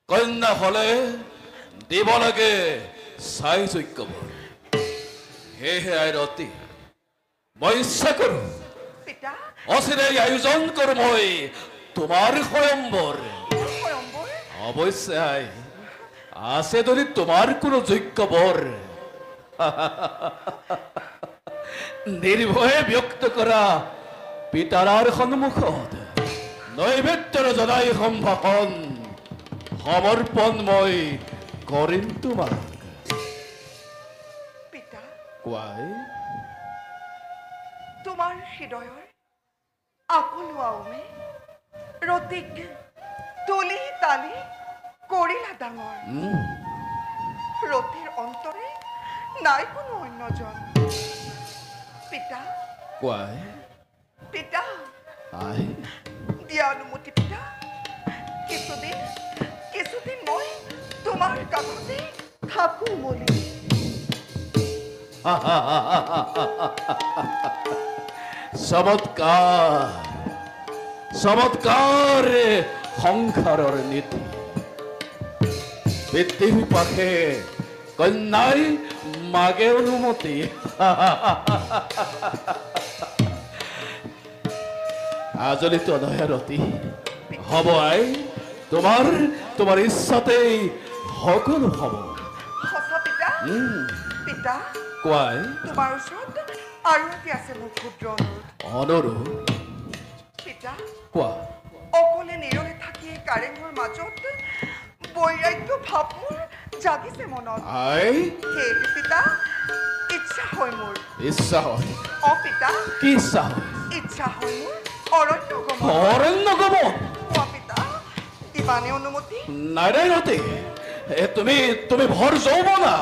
কন্যা হলে দিব লাগে চাই যজ্ঞবৰ। সেয়েহে আইৰতী মই ইচ্ছা কৰো পিতা অচিৰেই আয়োজন কৰো মই তোমাৰ স্বয়ম্বৰ। স্বয়ম্বৰ অৱশ্যে আই আছে যদি তোমাৰ কোনো যোগ্য বৰ নিৰ্ভয়ে ব্যক্ত কৰা পিতাৰাৰ সন্মুখত নৈবেদ্যৰ জনাই সম্ভাষণ সমৰ্পণ মই কৰিম তোমাক। পিতা কোৱাই তোমাৰ হৃদয়ৰ আকলোৱা উমে ৰতিক তুলি তালি কৰিলা ডাঙৰ। ৰতিৰ অন্তৰে নাই কোনো অন্যজন। পিতা কোৱাই পিতা আই দিয়া অনুমতি পিতা, কিছুদিন মই তোমাৰ কাষতে থাকো বুলি। চমৎকাৰ সংসাৰৰ নীতি। পৃথিৱী পাশে কন্যাই মাগে অনুমতি। আজলিত নহয় ৰতি হ'ব আই, তোমাৰ ইচ্ছাতেই সকলো হ'ব। সঁচা পিতা পিতা কোৱাই তোমাৰ ওচৰত আৰু এটি আছে মোৰ ক্ষুদ্ৰ অনুৰোধ। পিতা কোৱা অকলে নিৰলে থাকি এই কাৰেংঘৰ মাজত বৈৰাগ্য ভাৱ মোৰ জাগিছে মনত আই সেই পিতা ইচ্ছা হয় মোৰ ইচ্ছা হয় পিতা কি ইচ্ছা হয় ইচ্ছা হয় মোৰ অৰণ্য গমন অৰণ্য গমন পিতা দিবানে অনুমতি নাই নাই ৰতি তুমি ভৰ যৌৱনা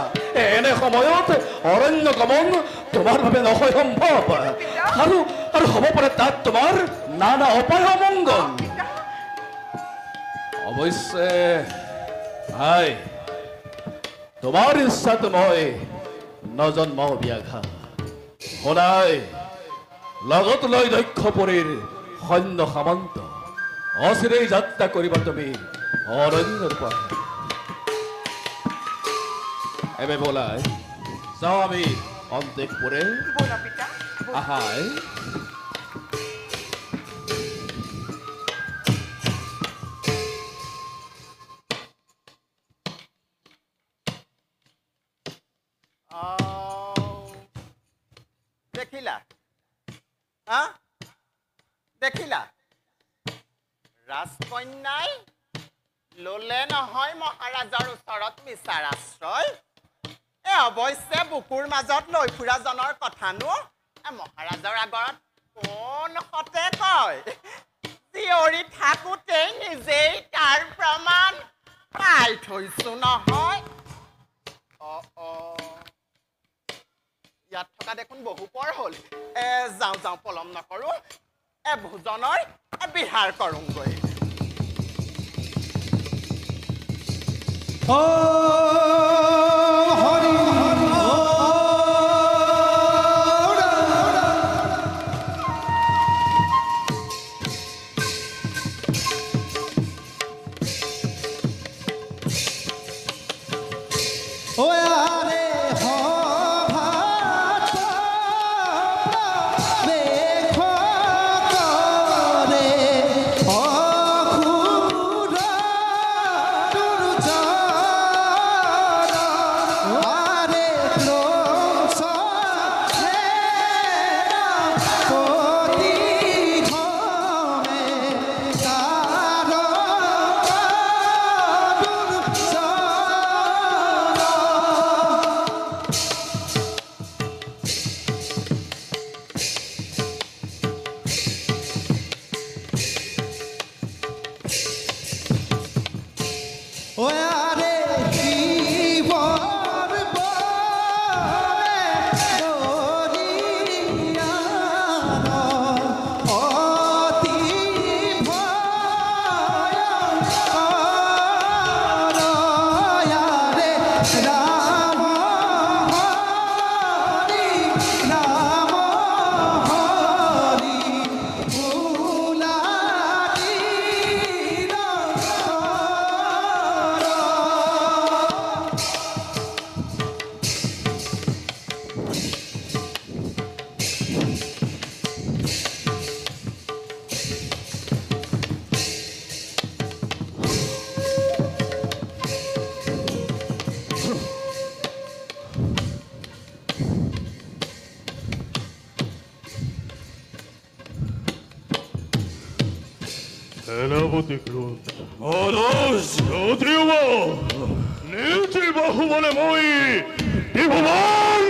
এনে সময়ত অৰণ্য গমন তোমাৰ বাবে নহয় সম্ভৱ আৰু হ'ব পাৰে তাত তোমাৰ নানা অপায় অমংগল পিতা অৱশ্যে আই তোমাৰ ইচ্ছাত মই নজন্মাও ব্যাঘাত শুনাই লগত লৈ দক্ষ পুৰীৰ সৈন্য সামন্ত অচিৰেই যাত্ৰা কৰিবা তুমি অৰণ্যৰ পৰা এবে বলাই যাওঁ আমি অন্তেকপুৰে ব'লা পিতা আহাই দেখিলা দেখিলা ৰাজকন্যাই ললে নহয় মহাৰাজাৰ ওচৰত মিছাৰ আশ্ৰয় অৱশ্যে বুকুৰ মাজত লৈ ফুৰাজনৰ কথানো মহাৰাজাৰ আগত কোন হতে কয় চিঞৰি থাকোঁতেই নিজেই তাৰ প্ৰমাণ পাই থৈছো নহয় ইয়াত থকা দেখোন বহু পৰ হ'ল যাওঁ পলম নকৰোঁ ভোজনৰ বিহাৰ কৰোঁগৈ হৰি সেনাপতি ক্ৰোধ নিজ বাহুবলে মই ত্ৰিভুৱন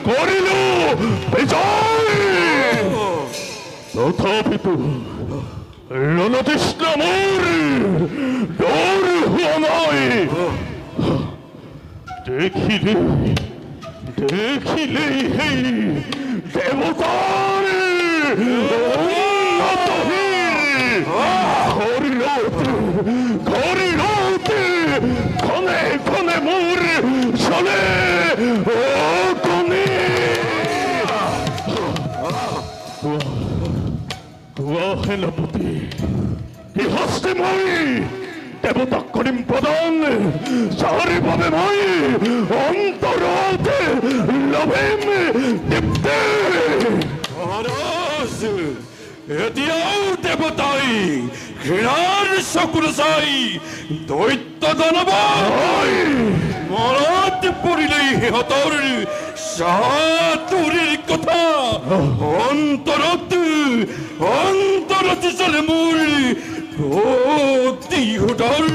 কৰিলো বিজয় তথাপিতো ৰণতৃষ্ণা মোৰ দৌৰ হোৱা নাই দেখিলেই সেই দেৱতাৰ ঘৰিলতে খনে খনে মোৰ চলে সেনাপতি কি হস্তে মই দেৱতাক কৰিম প্ৰদান যাৰ বাবে মই অন্তৰত লভিম দীপ্তে এতিয়াও দেৱতাই ঘৃণাৰ চকুৰ চাই দৈত্য দানৱ মনত পৰিলেই সিহঁতৰ চাতুৰিৰ কথা অন্তৰত চলে মোৰ প্ৰতিশোধৰ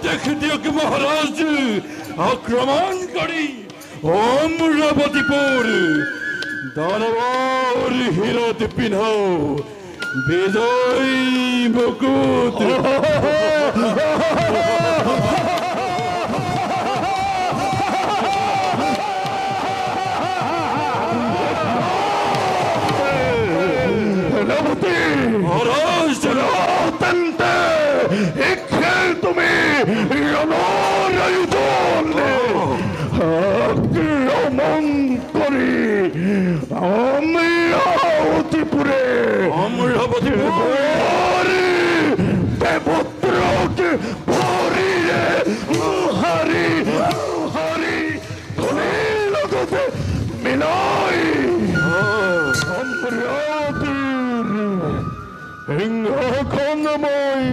দেখ দিয়ক মহাৰাজ আক্ৰমণ কৰি অমৰাৱতীপুৰ দানৱৰ শিৰত পিন্ধাও বিজয় মুকুট তেন্তে এই খেল তুমি ৰণৰ আয়োজনে আক্ৰমণ কৰি অমৰাৱতীপুৰে দেৱত্ৰক ভৰিৰে মোহাৰি ধনীৰ লগতে মিলাই অমৰাৱতীৰ সিংহখন মই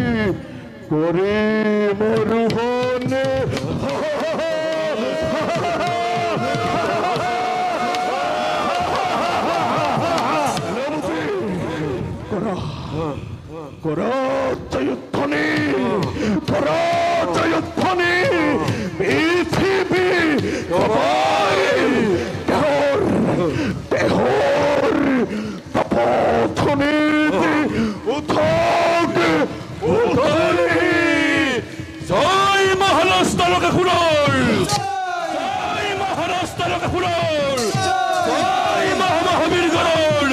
কৰিম ৰোহনে পৰাজয়ধ্বনি পৃথিৱী দেহৰ তপধ্বনি উঠক জয় মহাৰাজ তাৰকাসুৰৰ জয় মহাৰাজ তাৰকাসুৰৰ জয় মহামহাবীৰগণৰ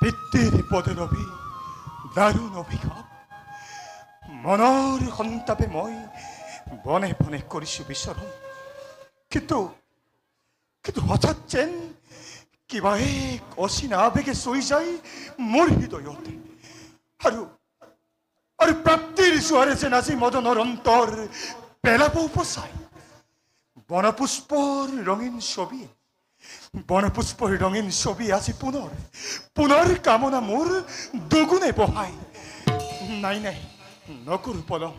পিতৃৰ পদৰবি দাৰুণ অভিশাপ মনৰ সন্তাপে মই বনে বনে কৰিছোঁ বিচৰণ কিন্তু হঠাৎ যেন কিবা এক অচিনা আবেগে চৈ যায় মোৰ হৃদয়ত আৰু প্ৰাপ্তিৰ জোৱাৰে যেন আজি মদনৰ অন্তৰ পেলাব উপচাই বনপুষ্পৰ ৰঙীন ছবি আজি পুনৰ কামনা মোৰ দুগুণে বহাই নাই নকৰোঁ পলম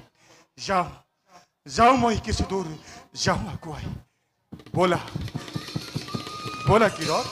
যাওঁ মই কিছু দূৰ যাওঁ আগুৱাই বলা কিৰত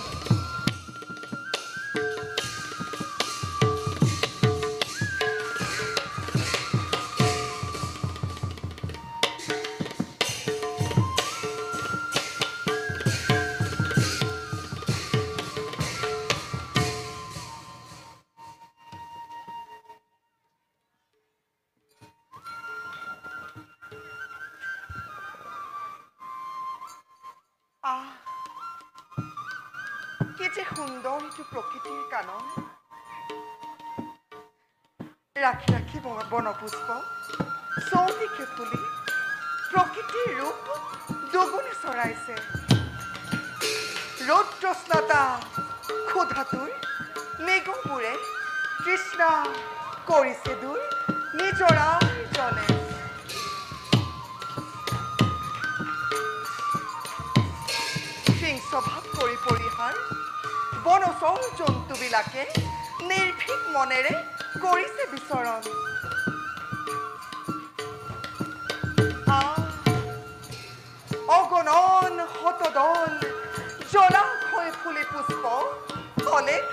কি যে সুন্দৰ এইটো প্ৰকৃতিৰ কানন ৰাখি বনপুষ্প চৌদিশে ফুলি প্ৰকৃতিৰ ৰূপ দুগুণে চৰাইছে ৰৌদ্ৰস্নাতা ক্ষুধাতুৰ মেঘবোৰে তৃষ্ণা কৰিছে দূৰ নিজৰা জলে স্বভাৱ কৰি পৰিহাৰ বনচৰ জন্তুবিলাকে নিৰ্ভীক মনেৰে কৰিছে বিচৰণ অগণন শতদল জলাশয় ফুলি পুষ্প অলেখ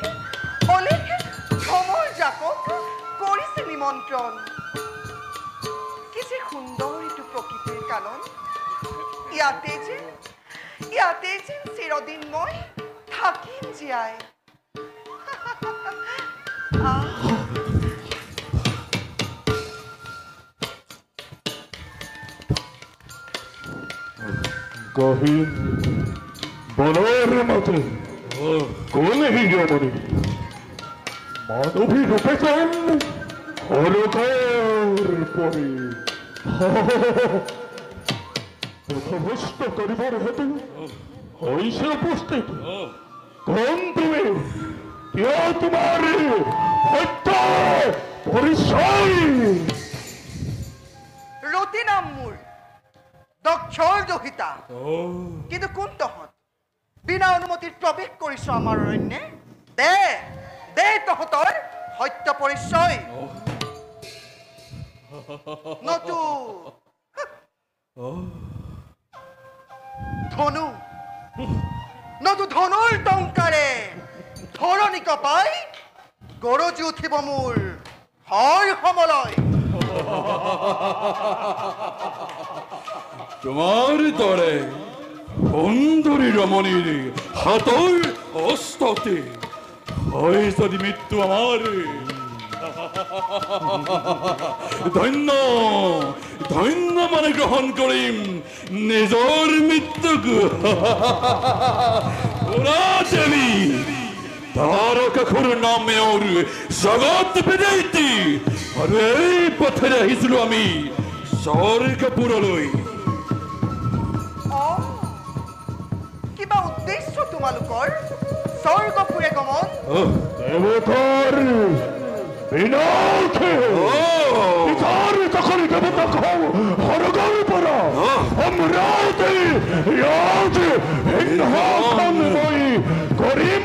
ভ্ৰমৰ জাকক কৰিছে নিমন্ত্ৰণ কি যে সুন্দৰ এইটো প্ৰকৃতিৰ কানন ইয়াতে যেন চিৰদিন মই থাকিম জীয়াই গহীন বনৰ মতে গ'লেহি ৰমণী মানৱী ৰূপে যেন সৰকাৰ পৰি পথভ্ৰষ্ট কৰিবৰ হেতু হৈছে উপস্থিত কোন তুমি কিয় তোমাৰ সত্য পৰিচয় ৰতি নাম মোৰ দক্ষৰ দহিতা কিন্তু কোন তহঁত বিনা অনুমতিত প্ৰৱেশ কৰিছ আমাৰ অৰণ্যে দে দে তহঁতৰ সত্য পৰিচয় নতু ধনু নতু ধনুৰ টংকাৰে ধৰণী কপাই গৰজি উঠিব মোৰ হয় সমলয় তোমাৰ দৰে সুন্দৰী ৰমণীৰ হাতৰ অস্ততে হয় যদি মৃত্যু আমাৰ ধন্য ধন্য মানে গ্ৰহণ কৰিম নিজৰ মৃত্যুক দেৱী তাৰকাখুৰ নামে ওৰ জগৎ বিজয়ী আৰ এই পথে আহিছিল আমি স্বৰ্গপুৰলৈ কিবা উদ্দেশ্য তোমালোকৰ স্বৰ্গপুৰে গমন দেৱতাৰ বিনাশে বিচাৰ তখন দেৱতাক সৰগৰ পৰা সম্ৰাটে ইয়াত সিংহাসন মই কৰিম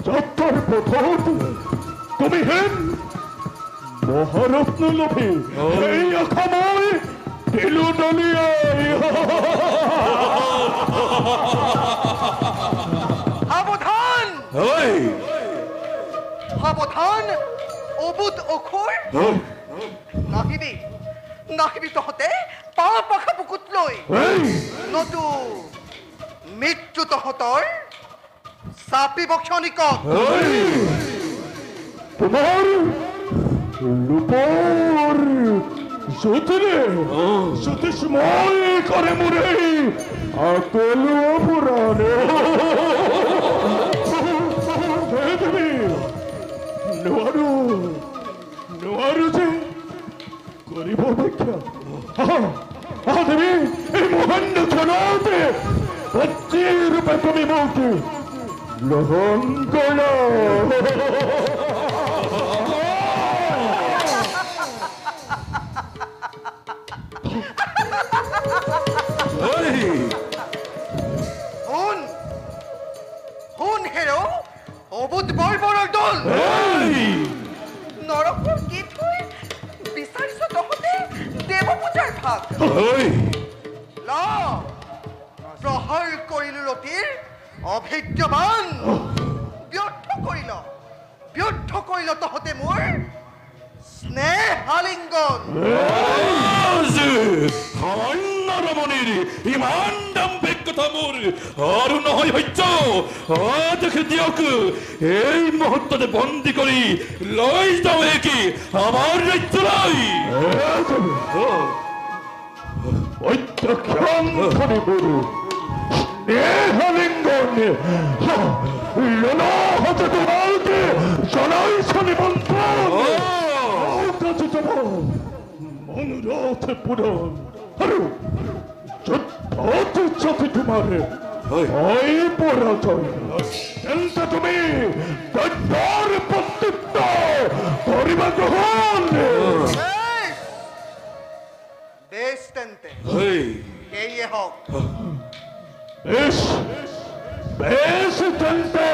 যাত্ৰাৰ পথত তুমি হেন মহাৰত্ন লোভী এই আশা মই দিলো দলিয়াই সাৱধান সাৱধান অবুধ অসুৰ নাহিবি নাহিবি তহঁতে পাওঁ পাখা বুকুত লৈ নতু মৃত্যু তহঁতৰ চাপিব ক্ষণিকক তোমাৰ ৰূপৰ জ্যোতিৰে জ্যোতিষময় কৰে মোৰে আকলো পুৰাণে নোৱাৰো নোৱাৰো যে কৰিব অপেক্ষা তুমি এই মহান্য ক্ষণতে পত্নী ৰূপে তুমি মোক গ্ৰহণ কৰা শুন শুন হেৰ অবুধ বৰ্বৰৰ দল নৰকৰ গীত হৈ বিচাৰিছ তহঁতে দেৱ পূজাৰ ভাগ ল প্ৰহৰ কৰিলো ৰতিৰ অভেদ্যবান ব্যৰ্থ কৰিল তহঁতে মোৰ স্নেহালিংগন সামান্য ৰমণীৰ ইমান দাম্ভিক কথা মোৰ আৰু নহয় সহ্য দেখি দিয়ক এই মুহূৰ্ততে বন্দী কৰি লৈ যাওঁ কি আমাৰ ৰাজ্যলৈ প্ৰত্যাখ্যান কৰিবৰো স্নেহালিংগন লনহতে তোমালোকে জনাইছো নিমন্ত্ৰণ মনোৰথ পূৰণ আৰু য'ত যদি তোমাৰ হয় পৰাজয় তেন্তে তুমি দৈত্যৰ প্ৰত্যুত্ত কৰিবা গ্ৰহণ বেশ তেন্তে সেয়ে হওক বেশ বেশ তেন্তে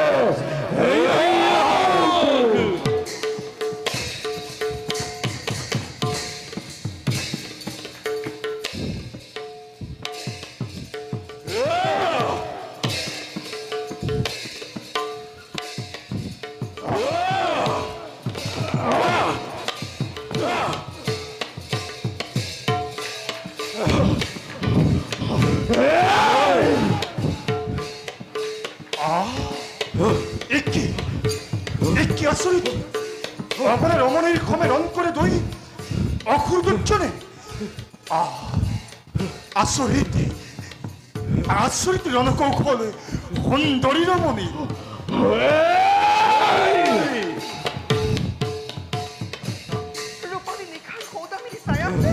একে আচৰিত আপোনাৰ ৰমণীৰ খমে ৰং কৰে দৈ অসুৰ দুৰ্জনে আচৰিত আচৰিত ৰণকৌশল সুন্দৰী ৰমণী ৰূপালী নিশাৰ সৌদামিনী ছায়াত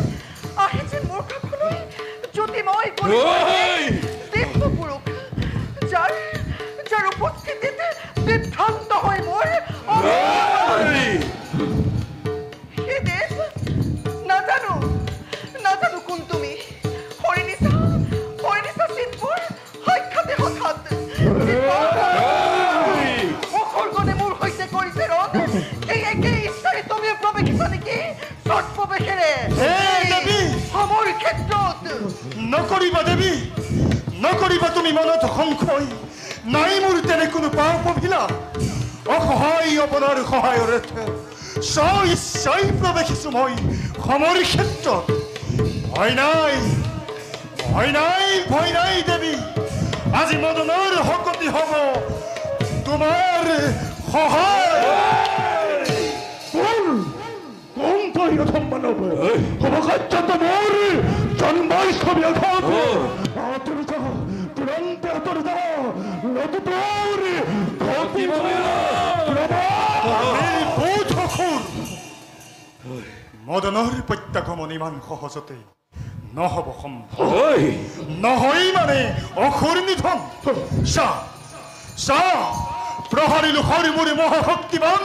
আহে যেন মোৰ কাষলৈ জ্যোতিময় দিব্য পুৰুষ যাৰ যাৰ উপস্থিতিত বিভ্ৰান্ত হয় মোৰ সেই দেৱ নাজানো নাজানো কোন তুমি হৰিণীচা চিনপুৰ সাক্ষাতে হঠাৎ অসৰ্গনে মোৰ সৈতে কৰিছে ৰণ এই একে ইচ্ছাৰে তুমিও প্ৰৱেশিছা নেকি চট প্ৰৱেশেৰে সমৰ ক্ষেত্ৰত নকৰিবা দেৱী নকৰিবা তুমি মনত সংশয় নাই মোৰ তেনে কোনো পাপ অভিলাষ অসহায় আপোনাৰ সহায়ৰ স্বইচ্ছাই প্ৰৱেশিছো মই সমৰ ক্ষেত্ৰত ভয় নাই দেৱী আজি মদনৰ শকতি হ'ব তোমাৰ সহায় কোন তই ৰথম মানব অবকাচ্যত মোৰ জন্মাষ্টমী অঘাত আতুৰত তুৰন্ত আতুৰত নত তোৰ গতি মদনৰ প্ৰত্যাগমন ইমান সহজতে নহ'ব সম্ভৱ নহয় মানে অসুৰ নিধন প্ৰহাৰী লোকৰ মোৰে মহাশক্তিবান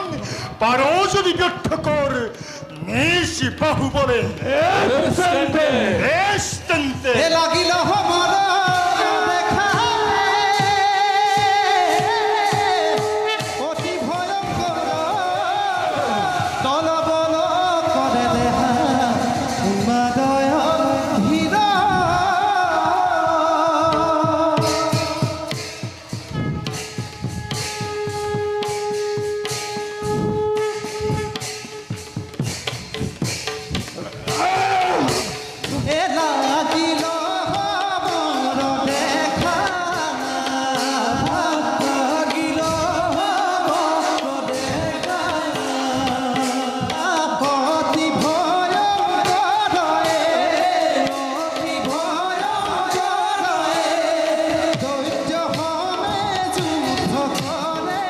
পাৰ যদি ব্যৰ্থ কৰ নিজ বাহুবলে তেন্তে লাগিল সমৰ দেখা অতি ভয়ংকৰ তল বল কৰে দেহা উমাদয় হীৰা লাগিল সমৰ দেখা লাগিল সমৰ দেখা অতি ভয়ংকৰ অতি ভয়ংকৰ ধৈৰ্য সনে যুদ্ধ কৰে ধৈৰ্য সনে যুদ্ধ কৰে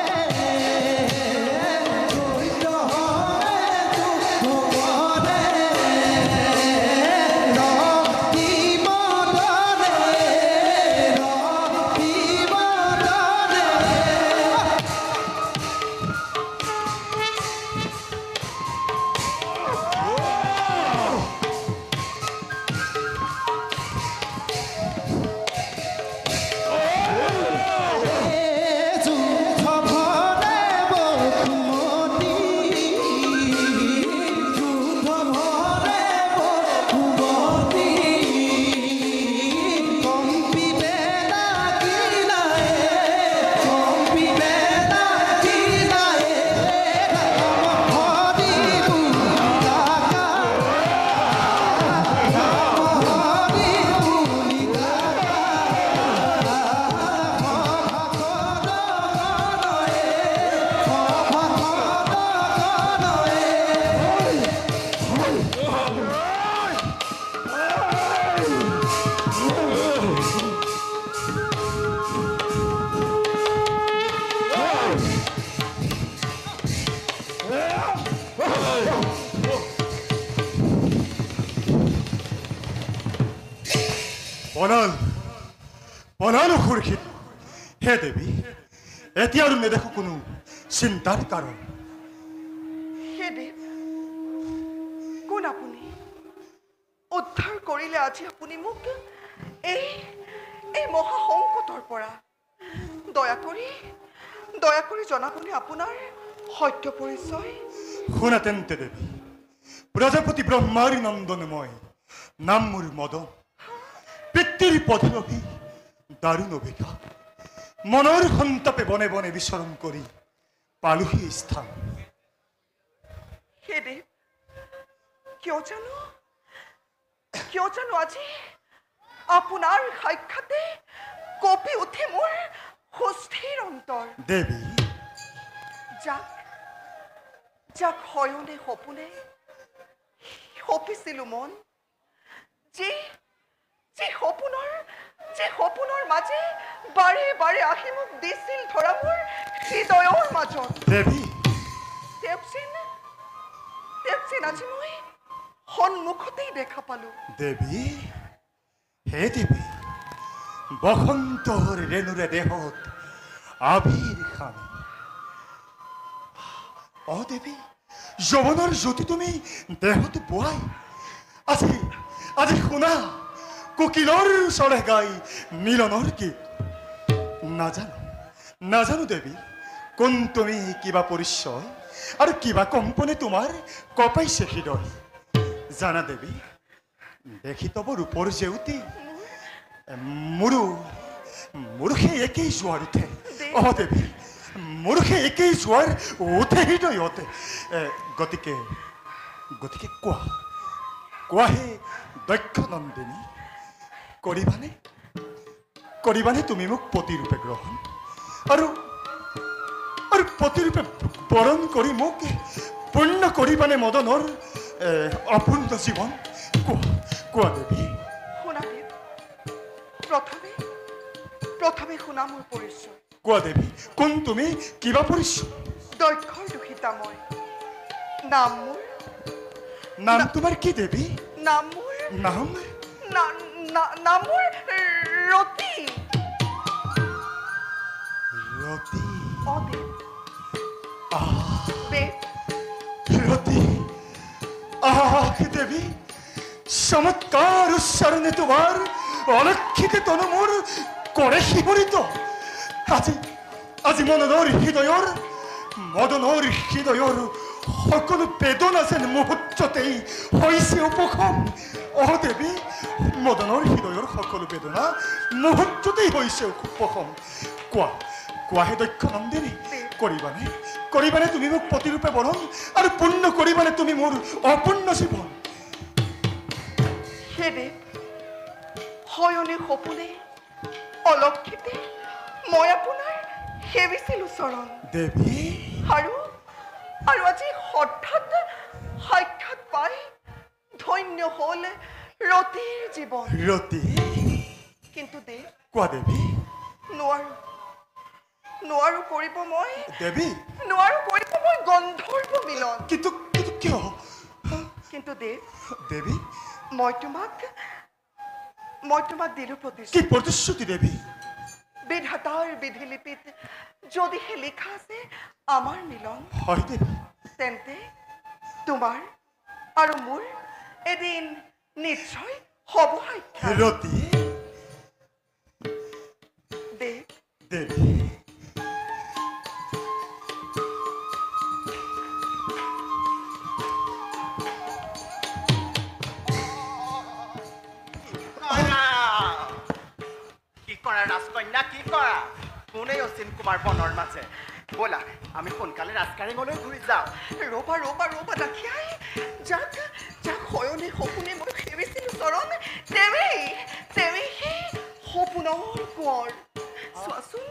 পলাল সুৰক্ষিত হে দেৱী এতিয়া আৰু নেদেখো কোনো চিন্তাৰ কাৰণ হে দেৱ কোন আপুনি উদ্ধাৰ কৰিলে আজি আপুনি মোক এই মহা সংকটৰ পৰা দয়া কৰি জনাবনে আপোনাৰ সত্য পৰিচয় শুনা তেন্তে দেৱী প্ৰজাপতি ব্ৰহ্মাৰ নন্দন মই নাম মোৰ মদন পিতৃৰ পথলভি দাৰুণ অভিঘাত মনৰ সন্তাপে বনে বনে বিচৰণ কৰি পালোহি স্থান হে দেৱ কিয় জানো আজি আপোনাৰ সাক্ষাতে কঁপি উঠে মোৰ সুস্থিৰ অন্তৰ ঈশ্বৰ দেৱী যাক হয়নে সপোনে সপিছিলো মন যি সপোনৰ মাজে বাৰে বাৰে আহি মোক দিছিল ধৰা মোৰ হৃদয়ৰ মাজত দেৱী তেওঁক আজি মই সন্মুখতেই দেখা পালো দেৱী হে দেৱী বসন্তৰ ৰেণুৰে দেহত আবিৰ খানি দেৱী যৌৱনৰ জ্যোতি তুমি দেহত বোৱাই আজি শুনা কোকিলৰ ওচৰে গাই মিলনৰ গীত নাজানো দেৱী কোন তুমি কিবা পৰিচয় আৰু কিবা কম্পনে তোমাৰ কপাইছে হৃদয় জানা দেৱী দেখি তব ৰূপৰ জেউতি মোৰো সেই একেই জোৱাৰ উঠে দেৱী মোৰো সেই একেই জোৱাৰ উঠে হৃদয়তে গতিকে কোৱা হে দক্ষ নন্দিনী কৰিবানে তুমি মোক পতিৰূপে গ্ৰহণ আৰু পতিৰূপে বৰণ কৰি মোক পূৰ্ণ কৰিবানে মদনৰ অপূৰ্ণ জীৱন কোৱা দেৱী শুনা দেৱ প্ৰথমে শুনা মোৰ পৰিচয় কোৱা দেৱী কোন তুমি কিবা পৰিচয় দক্ষৰ দুখিতা মই নাম তোমাৰ কি দেৱী নাম মোৰ ৰতি ৰতি দেৱী চমৎকাৰ উচ্চাৰণে তোমাৰ অলক্ষিত তনু মোৰ কৰে শিহৰিত আজি মদনৰ হৃদয়ৰ সকলো বেদনা যেন মুহূৰ্ততেই হৈছে উপশম দেৱী মদনৰ হৃদয়ৰ সকলো বেদনা মুহূৰ্ততেই হৈছে উপশম কোৱাহে দক্ষ নন্দিনী কৰিবানে তুমি মোক পতিৰূপে বৰণ আৰু পূৰ্ণ কৰিবানে তুমি মোৰ অপূৰ্ণ জীৱন হে দেৱ হয়নে সপোনে অলক্ষিতে মই আপোনাৰ সেবিছিলো চৰণ দেৱী আৰু আজি হঠাৎ সাক্ষাৎ পাই ধন্য হল ৰতিৰ জীৱন কিন্তু দেৱ কোৱা দেৱী নোৱাৰো কৰিব মই দেৱী গন্ধৰ্ব মিলন কিন্তু কিয় কিন্তু দেৱী মই তোমাক দিলো কি প্ৰতিশ্ৰুতি দেৱী বিধাতাৰ বিধিলিপিত যদিহে লিখা আছে আমাৰ মিলন হয় দেৱী তেন্তে তোমাৰ আৰু মোৰ এদিন নিশ্চয় হ'ব সাক্ষাৎ ৰতি দেৱী ৰাজকন্যা কি কৰা কোনে অচিন কুমাৰ বনৰ মাজে ব'লা আমি সোনকালে ৰাজকাৰেঙলৈ ঘূৰি যাওঁ ৰবা দাখিয়াই যাক হয়নে সপোনে মই সেবিছিলো চৰণ তেৱেই সেই সপোনৰ কোঁৱৰ চোৱাচোন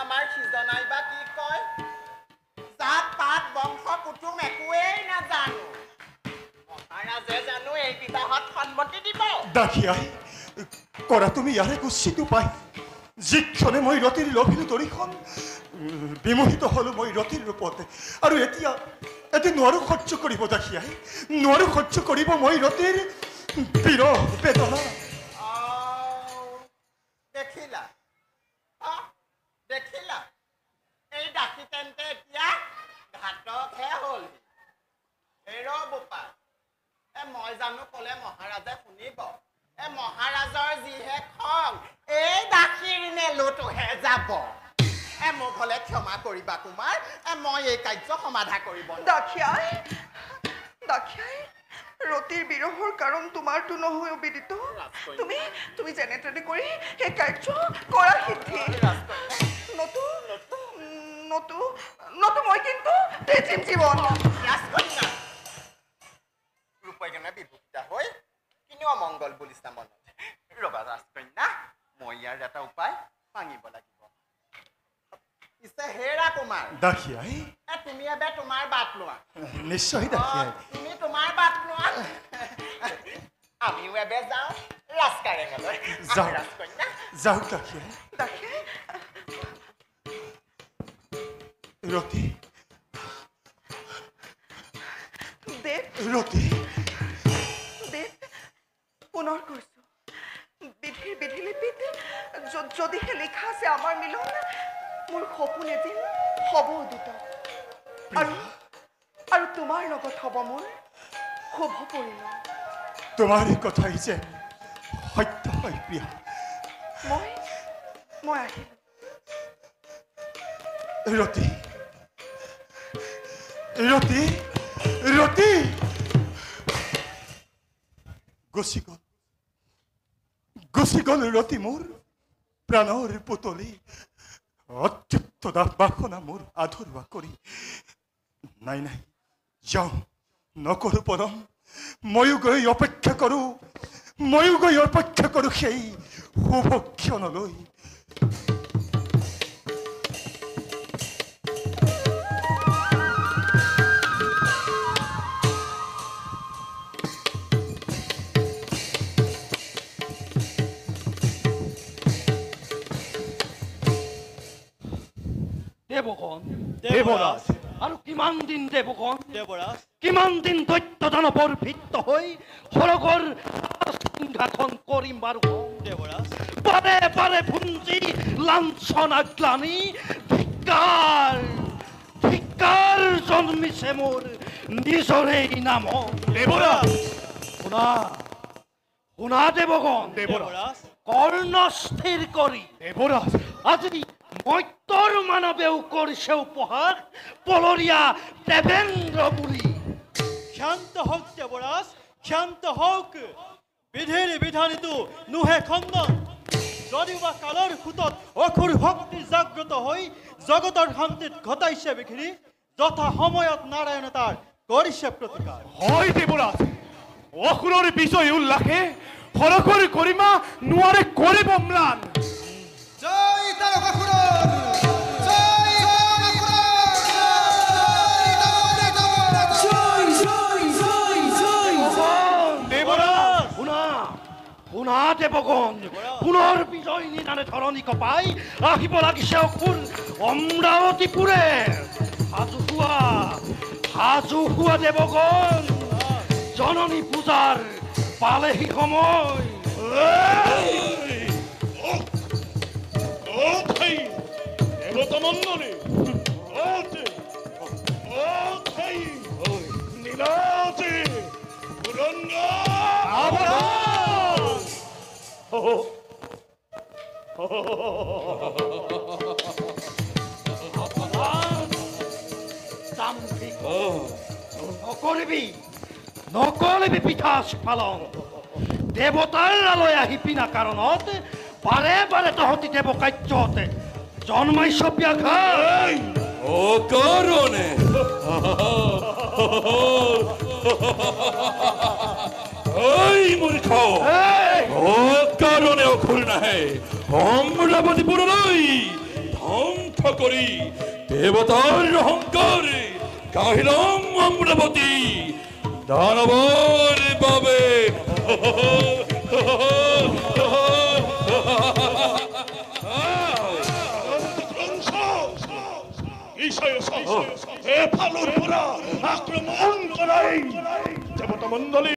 আমাৰ সিজনাই বা কি কয় জাত পাত বংশ কুটুম একোৱেই নাজানো মহাৰাজে জানো এই বিবাহত সন্মতি দিব দাখিয়াই কৰা তুমি ইয়াৰে কুচিটো পাই যিক্ষণে মই ৰতিৰ লভিলো তৰিখন বিমোহিত হলো মই ৰতিৰ ৰূপতে আৰু এতিয়া নোৱাৰো সহ্য কৰিব দাখিয়াই নোৱাৰো সহ্য কৰিব মই ৰতিৰ বিৰহ বেদনা দেখিলা এই ডাকি তেন্তে এতিয়া ঘাটকহে হ'ল বোপা মই জানো কলে মহাৰাজে শুনিব মহাৰাজৰ যিহে খং এই দাসীৰ নেলোটোহে যাব মোক হলে ক্ষমা কৰিবা কুমাৰ মই এই কাৰ্য সমাধা কৰিব দাখিয়াই দাক্ষাই ৰতিৰ বিৰহৰ কাৰণ তোমাৰতো নহয় অবিদিত তুমি তুমি যেনে তেনে কৰি সেই কাৰ্য কৰা সিদ্ধি নতু নতু নতু মই কিন্তু তেজিম জীৱন ৰাজকন্যা ৰূপৈগণে বিভূষিতা হৈ কিনো অমংগল বুলিছা মনত ৰবা ৰাজকন্যা মই ইয়াৰ এটা উপায় ভাঙিব লাগিব পিছে হে ৰাজকুমাৰ দাখিয়াই তুমি এবাৰ তোমাৰ বাট লোৱা নিশ্চয় দাখিয়াই তুমি তোমাৰ বাট লোৱা আমিও এবাৰ যাওঁ ৰাজকাৰেঙলৈ যাওঁ ৰাজকন্যা যাওক দাখিয়াই দাক্ষাই ৰতি দেৱ ৰতি দেৱ পুনৰ কৈছো বিধিৰ বিধিলিপিত যদিহে লিখা আছে আমাৰ মিলন মোৰ সপোন এদিন হ'ব উদিত আৰু তোমাৰ লগত হ'ব মোৰ শুভ পৰিণাম তোমাৰ এই কথাই যে সত্য হয় প্ৰিয়া মই আহিলো ৰতি ৰতি ৰতি গুচি গ'ল ৰতি মোৰ প্ৰাণৰ পুতলি অত্যুক্ত বাসনা মোৰ আধৰুৱা কৰি নাই যাওঁ নকৰো পৰম ময়ো গৈ অপেক্ষা কৰো সেই শুভ ক্ষণলৈ দেৱৰাজ আৰু কিমান দিন দেৱগণ কিমান দিন দৈত্য দানৱৰ ভিত্ত হৈ সৰগৰ সিংহাসন কৰিম বাৰু দেৱৰাজ বাৰে বাৰে ভুঞ্জি লাঞ্ছনা গ্লানি ধিক্কাৰ জন্মিছে মোৰ নিজৰে নামত দেৱৰাজ শুনা দেৱগণ কৰ্ণ স্থিৰ কৰি দেৱৰাজ আজি মত্যৰ মানৱেও কৰিছে উপহাস পলৰীয়া দেৱেন্দ্ৰ বুলি শান্ত হওক দেৱৰাজ শান্ত হওক বিধিৰ বিধানীটো নোহে খণ্ডন যদিও বা কালৰ সোঁতত অসুৰ শক্তি জাগ্ৰত হৈ জগতৰ শান্তিত ঘটাইছে বিঘিনি যথা সময়ত নাৰায়ণে তাৰ কৰিছে প্ৰতিকাৰ হয় দেৱৰাজ অসুৰৰ বিজয় উল্লাসে সৰগৰ গৰিমা নোৱাৰে কৰিব ম্লান জয় তাৰকাসুৰন জয় দেৱৰাজ শুনা দেৱগণ পুনৰ বিজয় নিদানে ধৰণী কপাই আহিব লাগিছে অসুৰ অমৰাৱতীপুৰে সাজু হোৱা দেৱগণ জননী পূজাৰ পালেহি সময় দেবতামণ্ডলী নীলাচি নকৰিবি পিঠাচ পালন দেৱতাৰ আলয় আহি পিনা কাৰণত বাৰে বাৰে তহঁতি দেৱ কাৰ্যতে জন্মাইছ ব্যাঘাত অকাৰণে মূৰ্খ অকাৰণে অসুৰ নাহে অমৰাৱতীপুৰলৈ ধ্বংস কৰি দেৱতাৰ অহংকাৰ কাহিলম অমৰাৱতী দানৱৰ বাবে এফালৰ পৰা আক্ৰমণ কৰাই দেৱতামণ্ডলী